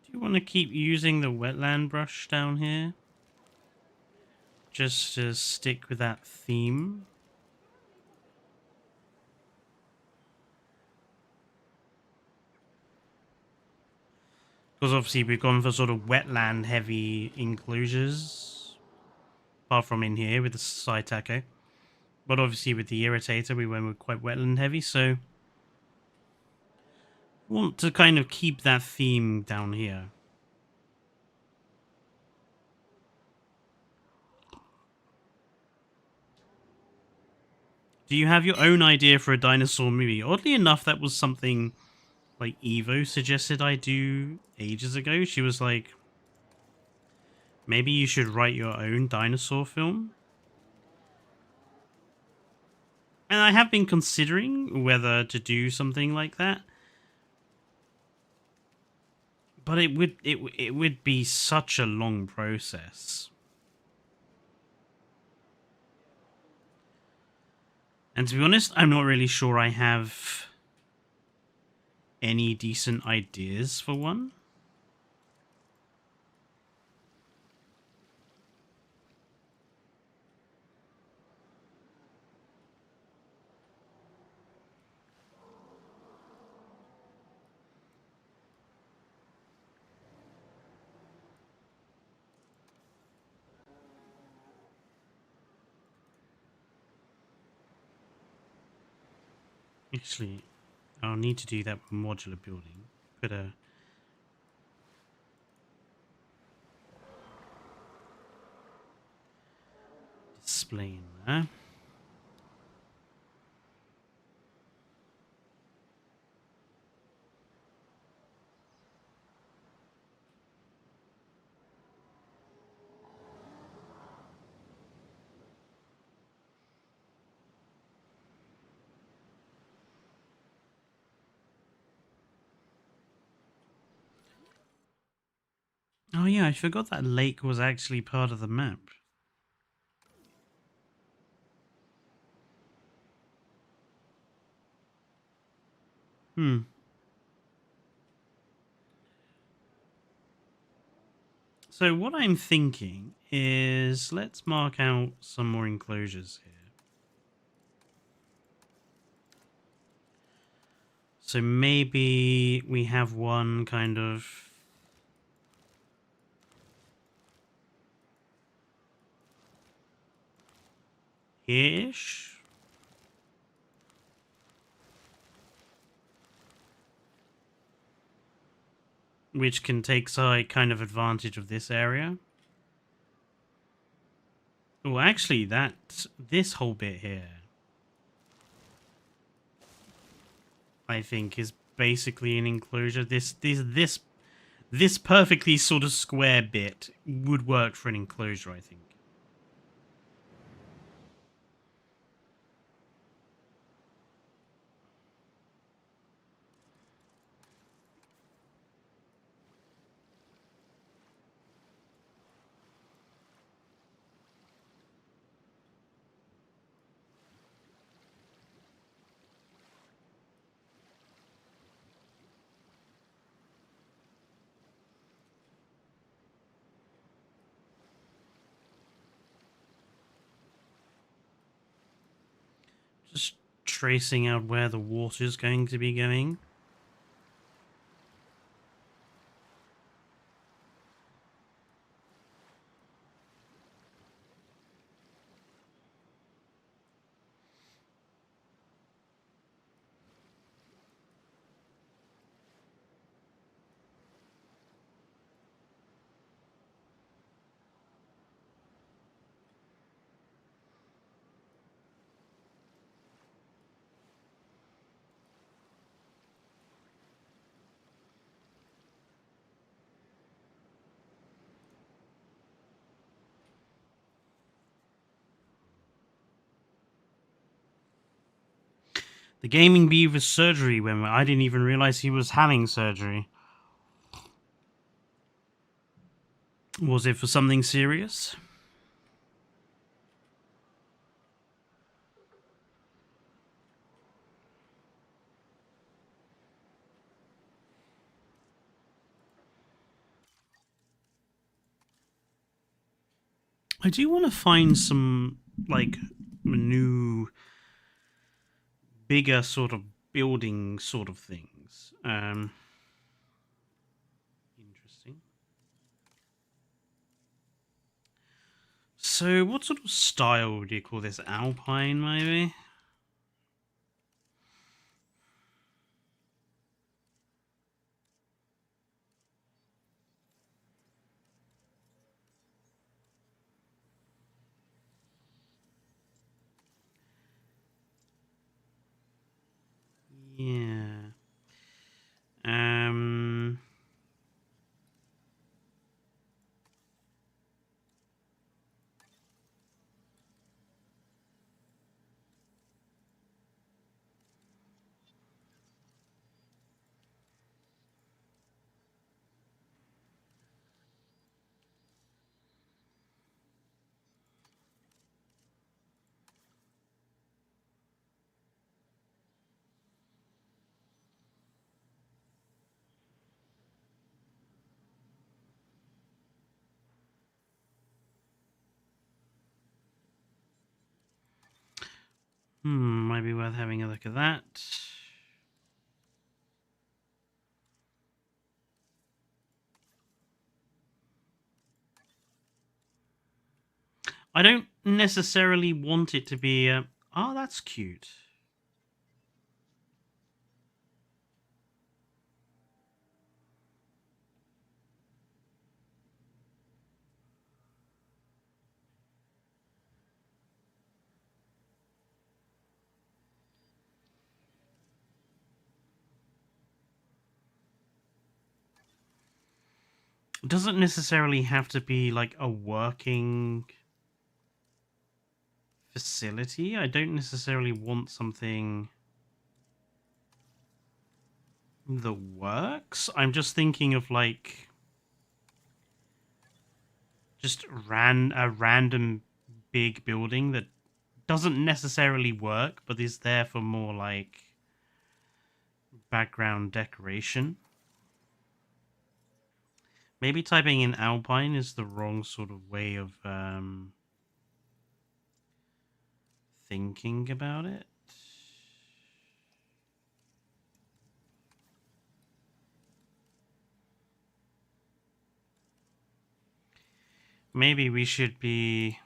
Do you want to keep using the wetland brush down here? Just to stick with that theme? Because obviously we've gone for sort of wetland heavy enclosures. Apart from in here with the side taco. But obviously with the irritator we went with quite wetland heavy, so want to kind of keep that theme down here. Do you have your own idea for a dinosaur movie? Oddly enough, that was something like Evo suggested I do ages ago. She was like, maybe you should write your own dinosaur film. And I have been considering whether to do something like that. But it would be such a long process. And to be honest, I'm not really sure I have any decent ideas for one. Actually, I'll need to do that with modular building. Put a display in there. Oh yeah, I forgot that lake was actually part of the map. So what I'm thinking is let's mark out some more enclosures here. So maybe we have one kind of here-ish. Which can take kind of advantage of this area. Oh, actually, this whole bit here, I think, is basically an enclosure. This perfectly sort of square bit would work for an enclosure, I think. Just tracing out where the water's going to be going. The gaming beaver's surgery when I didn't even realize he was having surgery. Was it for something serious? I do want to find some, like, new, bigger sort of building sort of things. Interesting. So what sort of style would you call this? Alpine, maybe? Yeah. Um... might be worth having a look at that. I don't necessarily want it to be oh, that's cute. It doesn't necessarily have to be like a working facility. I don't necessarily want something that works. I'm just thinking of like just a random big building that doesn't necessarily work, but is there for more like background decoration. Maybe typing in Alpine is the wrong sort of way of thinking about it. Maybe we should be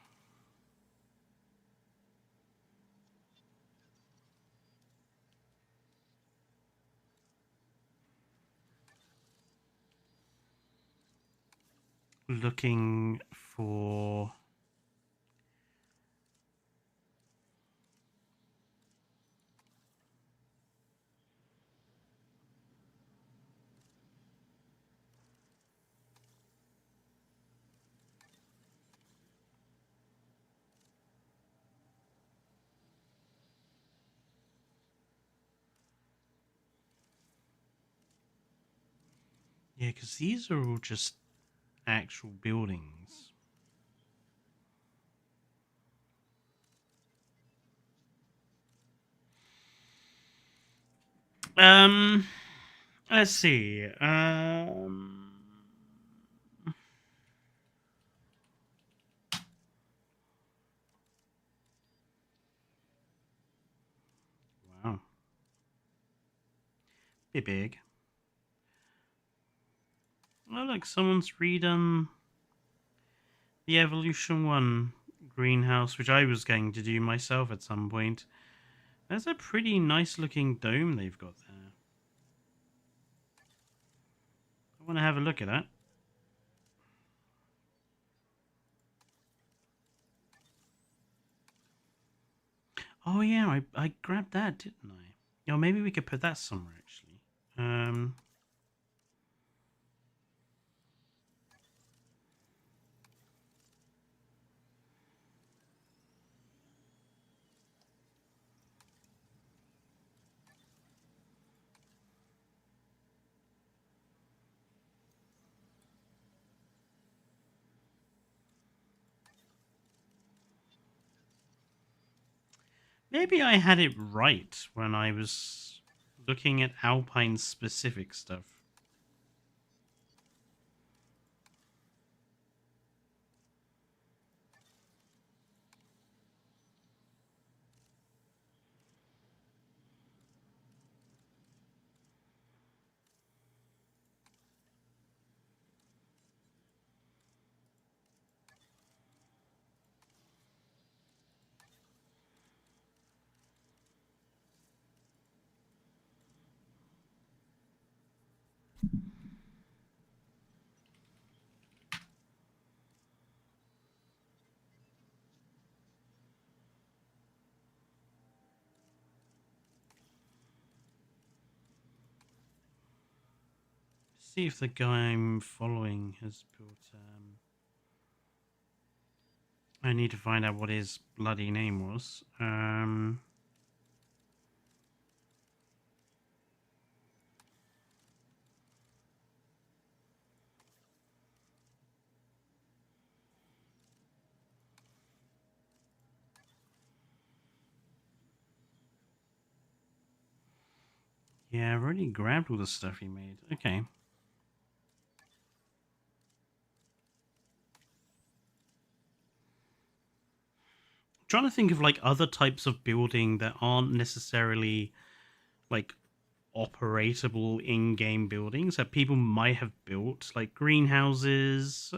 looking for yeah, because these are all just actual buildings. Um, let's see. Wow, bit big. Oh, look, someone's redone the Evolution 1 greenhouse, which I was going to do myself at some point. That's a pretty nice looking dome they've got there. I want to have a look at that. Oh yeah, I grabbed that, didn't I? Oh, maybe we could put that somewhere actually. Maybe I had it right when I was looking at Alpine specific stuff. See if the guy I'm following has built. I need to find out what his bloody name was. Yeah, I've already grabbed all the stuff he made. Okay. Trying to think of like other types of building that aren't necessarily like operatable in-game buildings that people might have built, like greenhouses.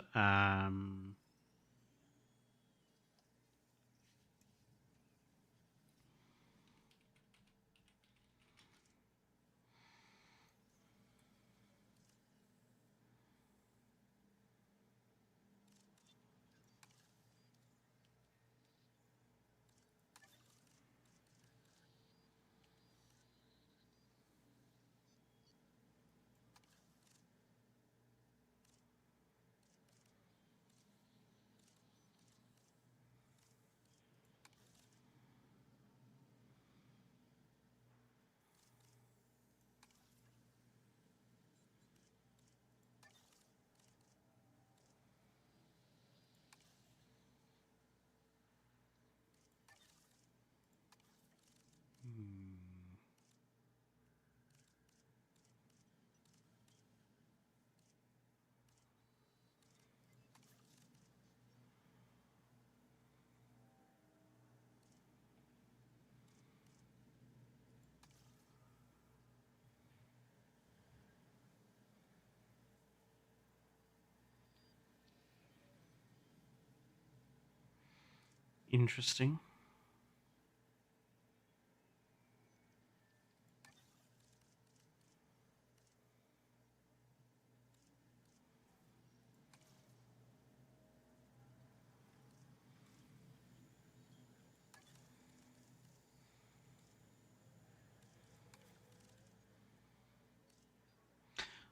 Interesting.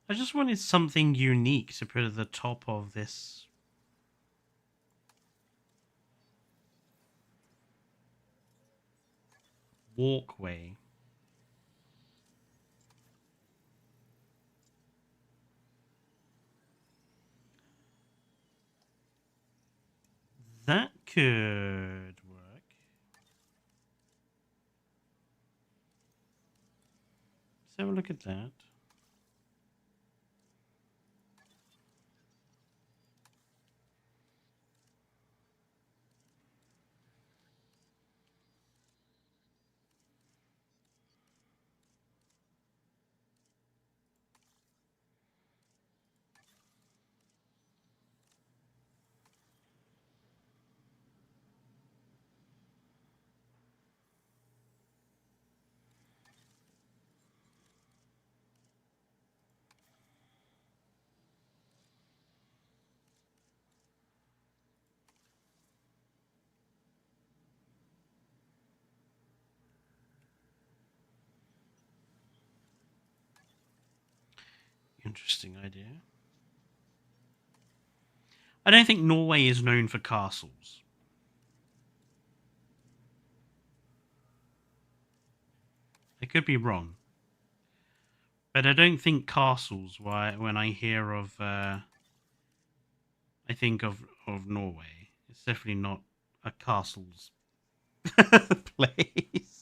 I just wanted something unique to put at the top of this walkway. That could work. Let's have a look at that. Interesting idea. I don't think Norway is known for castles. I could be wrong. But I don't think castles, when I hear of, I think of Norway. It's definitely not a castle's place.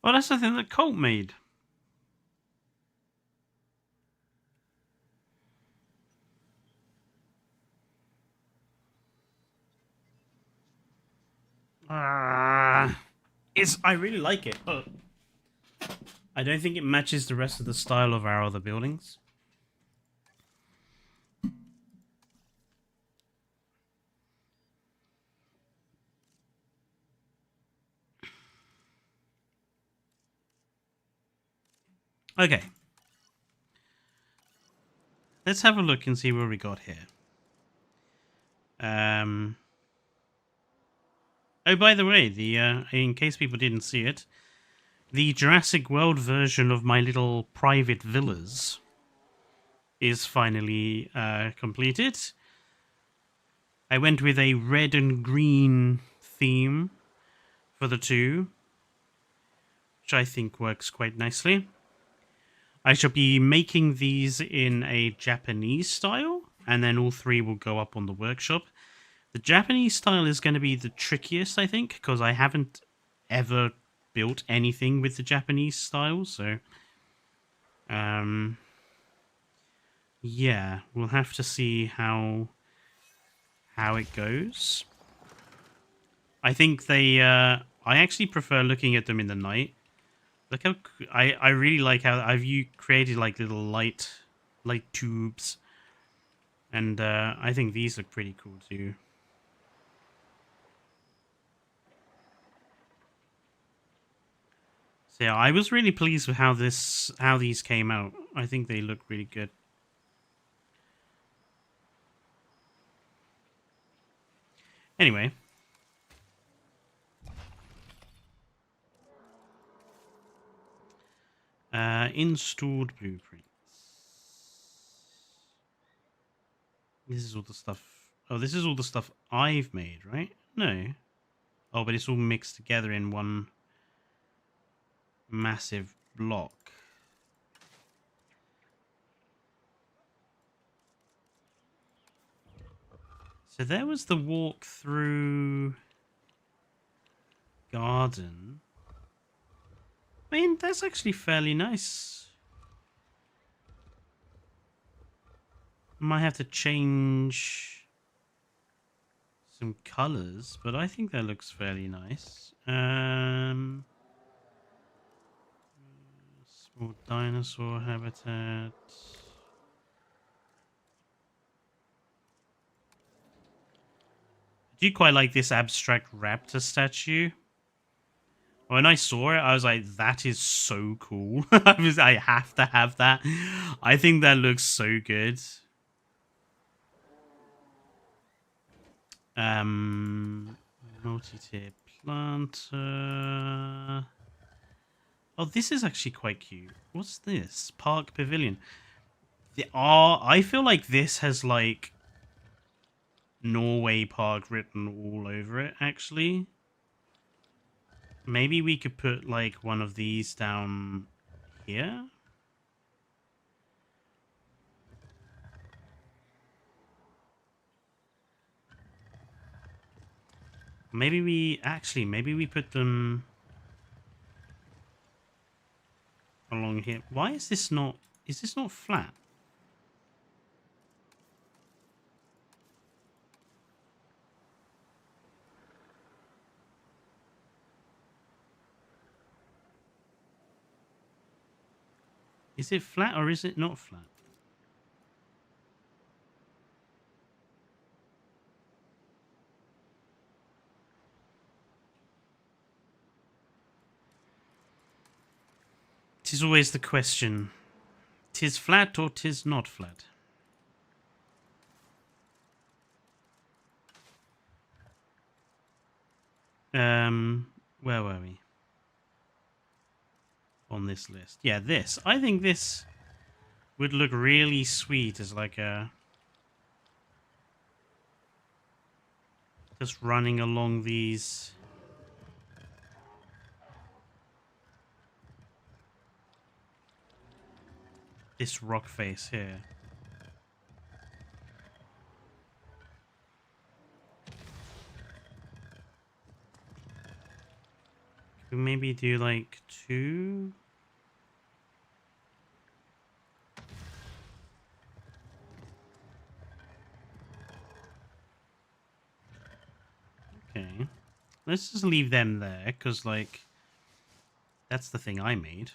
Well, that's the thing that Colt made. I really like it, but I don't think it matches the rest of the style of our other buildings. Okay. Let's have a look and see what we got here. Oh, by the way, in case people didn't see it, the Jurassic World version of my little private villas is finally completed. I went with a red and green theme for the two, which I think works quite nicely. I shall be making these in a Japanese style, and then all three will go up on the workshop. The Japanese style is going to be the trickiest, I think, because I haven't ever built anything with the Japanese style, so yeah, we'll have to see how it goes. I think I actually prefer looking at them in the night. Look how I really like how you created like little light tubes, and I think these look pretty cool too. So yeah, I was really pleased with how these came out. I think they look really good. Anyway. Installed blueprints. This is all the stuff. Oh, this is all the stuff I've made, right? No. Oh, but it's all mixed together in one massive block. So there was the walk through garden. I mean, that's actually fairly nice. Might have to change some colors, but I think that looks fairly nice. Small dinosaur habitat. Do you quite like this abstract raptor statue? When I saw it, I was like, that is so cool. I have to have that. I think that looks so good. Multi-tier planter. Oh, this is actually quite cute. What's this? Park Pavilion. I feel like this has like Norway Park written all over it, actually. Maybe we could put like one of these down here. Maybe we put them along here. Why is this not flat? Is it flat or is it not flat? Tis always the question. Tis flat or tis not flat? Where were we? On this list. Yeah, this. I think this would look really sweet as like a... just running along these... this rock face here. we maybe do like 2? Okay. Let's just leave them there, because, like, that's the thing I made.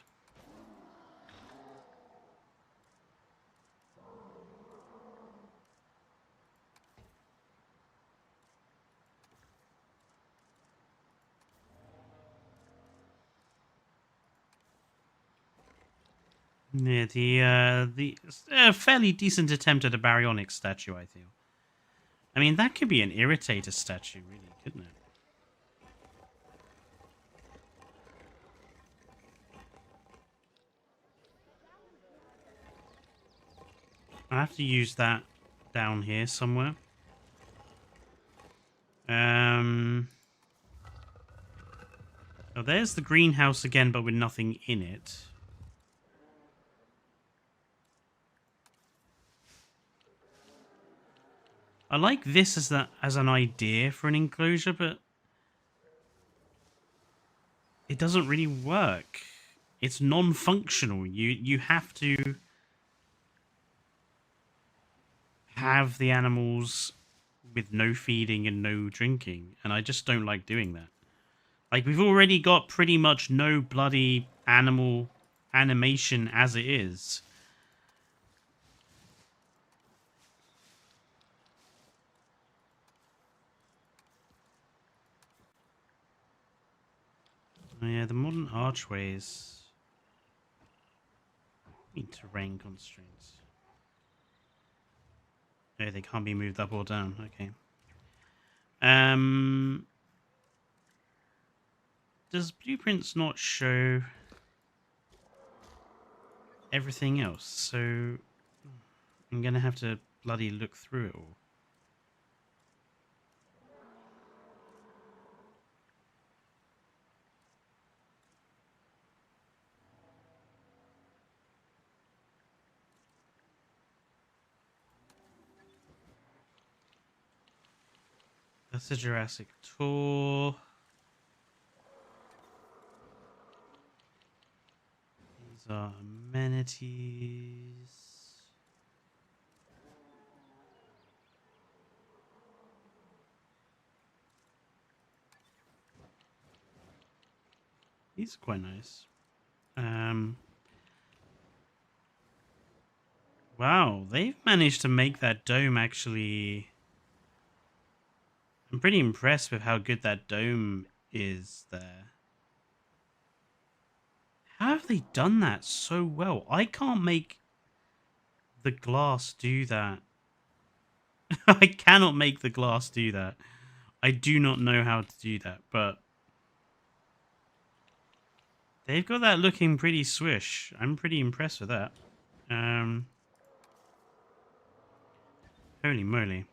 Yeah, the fairly decent attempt at a baryonic statue, I feel. I mean, that could be an irritator statue, really, couldn't it? I have to use that down here somewhere. Oh, there's the greenhouse again, but with nothing in it. I like this as an idea for an enclosure, but it doesn't really work. It's non-functional. You have to have the animals with no feeding and no drinking, and I just don't like doing that. Like, we've already got pretty much no bloody animal animation as it is. Oh yeah, the modern archways need terrain constraints. Oh, they can't be moved up or down. Okay. Does blueprints not show everything else? So I'm gonna have to bloody look through it all. That's a Jurassic tour. These are amenities. These are quite nice. Wow, they've managed to make that dome actually. I'm pretty impressed with how good that dome is there. How have they done that so well? I can't make the glass do that. I cannot make the glass do that. I do not know how to do that, but they've got that looking pretty swish. I'm pretty impressed with that. Holy moly.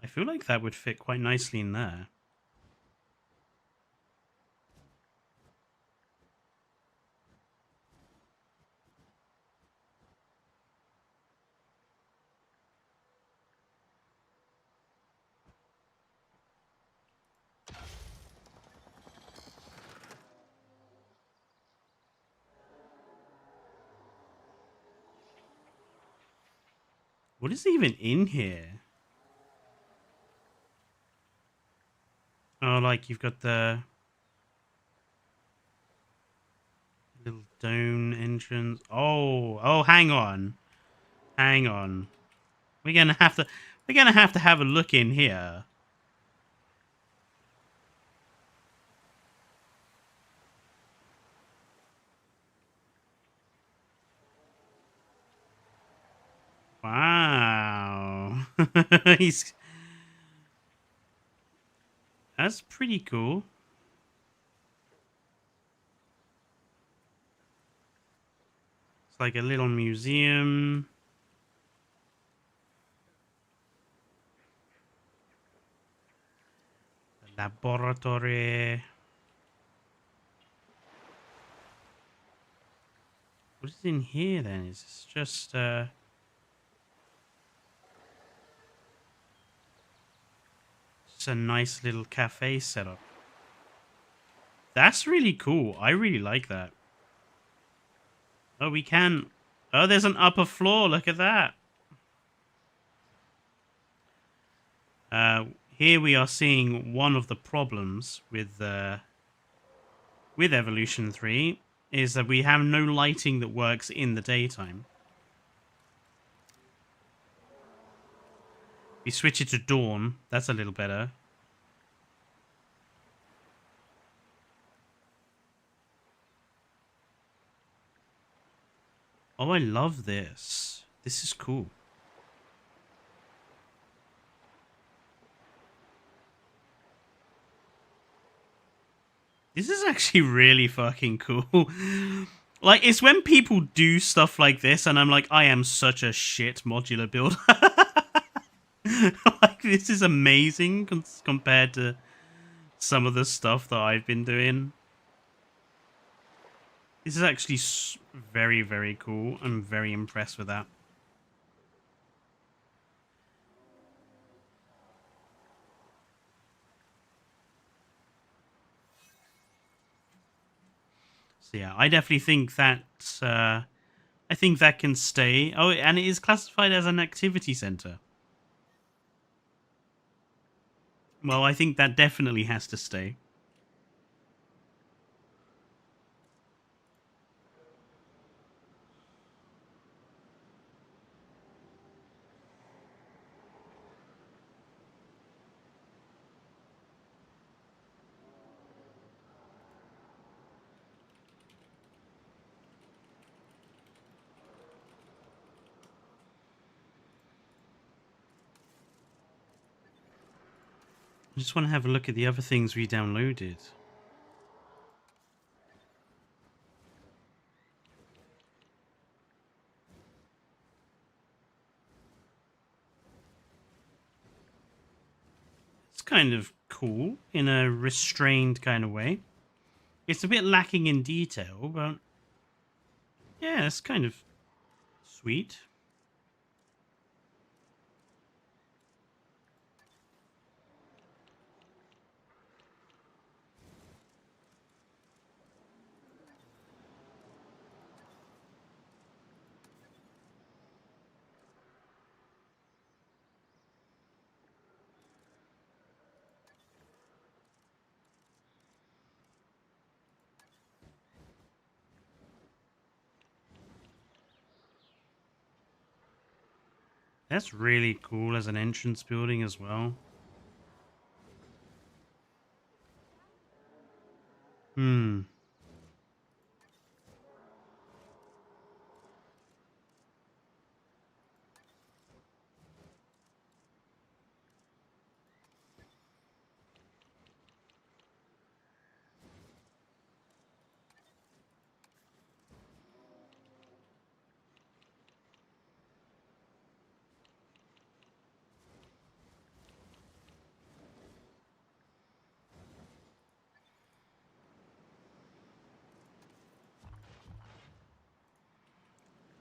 I feel like that would fit quite nicely in there. What is even in here? Oh, like you've got the little dome entrance. Oh, hang on. Hang on. We're gonna have to have a look in here. Wow. That's pretty cool. It's like a little museum. Laboratory. What is in here then? Is this just it's a nice little cafe setup. That's really cool. I really like that. Oh, we can... Oh, there's an upper floor. Look at that. Here we are seeing one of the problems with Evolution 3 is that we have no lighting that works in the daytime. We switch it to dawn. That's a little better. Oh, I love this. This is cool. This is actually really fucking cool. Like, it's when people do stuff like this and I'm like, I am such a shit modular builder. Like, this is amazing compared to some of the stuff that I've been doing. This is actually very, very cool. I'm very impressed with that. So yeah, I definitely think that I think that can stay. Oh, and it is classified as an activity center. Well, I think that definitely has to stay. I just want to have a look at the other things we downloaded. It's kind of cool in a restrained kind of way. It's a bit lacking in detail, but yeah, it's kind of sweet. That's really cool as an entrance building as well. Hmm.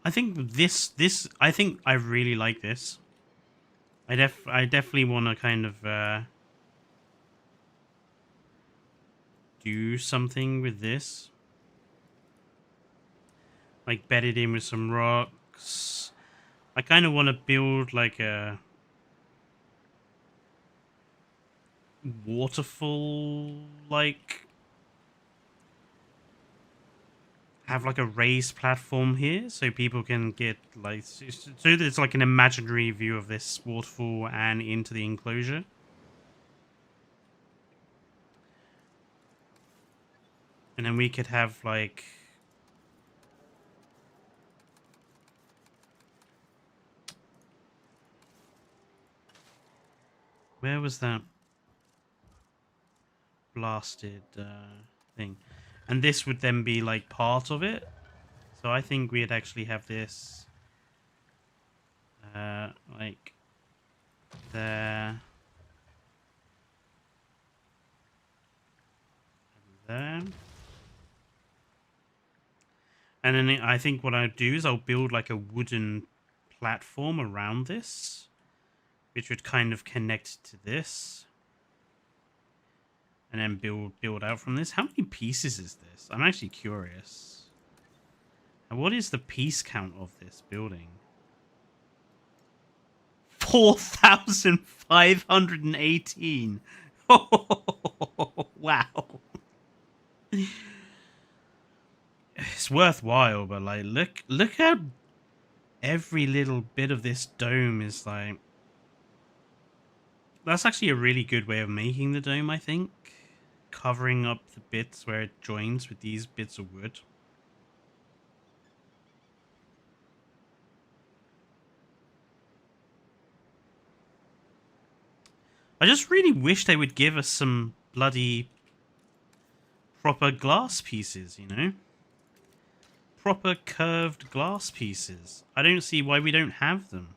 I think I think I really like this. I definitely want to kind of do something with this. Like bed it in with some rocks. I kind of want to build like a waterfall, like have like a raised platform here so people can get like so it's like an imaginary view of this waterfall and into the enclosure. And then we could have like where was that blasted thing? And this would then be like part of it. So I think we'd actually have this like there. there. And then I think what I'll do is I'll build like a wooden platform around this, which would kind of connect to this. And then build out from this. How many pieces is this? I'm actually curious. And what is the piece count of this building? 4,518. Oh, wow. It's worthwhile, but like, look how every little bit of this dome is like. That's actually a really good way of making the dome, I think. Covering up the bits where it joins with these bits of wood. I just really wish they would give us some bloody proper glass pieces, you know? Proper curved glass pieces. I don't see why we don't have them.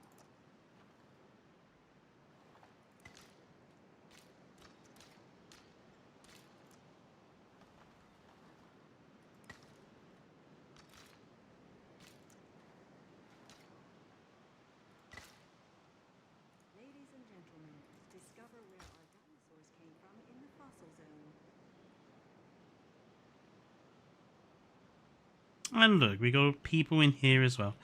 Ladies and gentlemen, discover where our dinosaurs came from in the fossil zone. And look, we got people in here as well.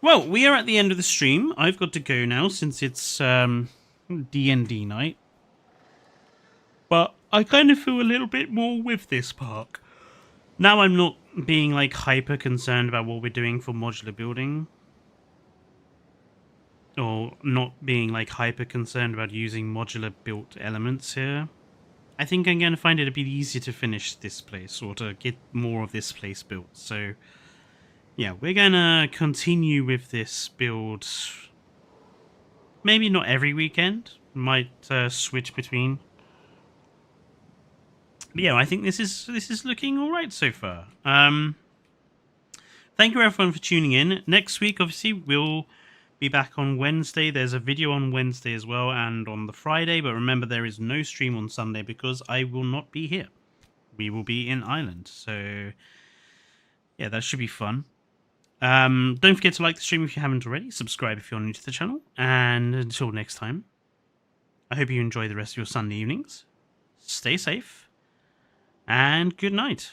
Well, we are at the end of the stream. I've got to go now since it's D&D night. But I kind of feel a little bit more with this park. Now I'm not being like hyper concerned about what we're doing for modular building. Or not being like hyper concerned about using modular built elements here. I think I'm going to find it a bit easier to finish this place or to get more of this place built. So yeah, we're going to continue with this build. Maybe not every weekend. Might switch between. But yeah, I think this is looking all right so far. Thank you everyone for tuning in. Next week, obviously, we'll be back on Wednesday. There's a video on Wednesday as well and on the Friday. But remember, there is no stream on Sunday because I will not be here. We will be in Ireland. So yeah, that should be fun. Don't forget to like the stream if you haven't already. Subscribe if you're new to the channel. And until next time, I hope you enjoy the rest of your Sunday evenings. Stay safe. And good night.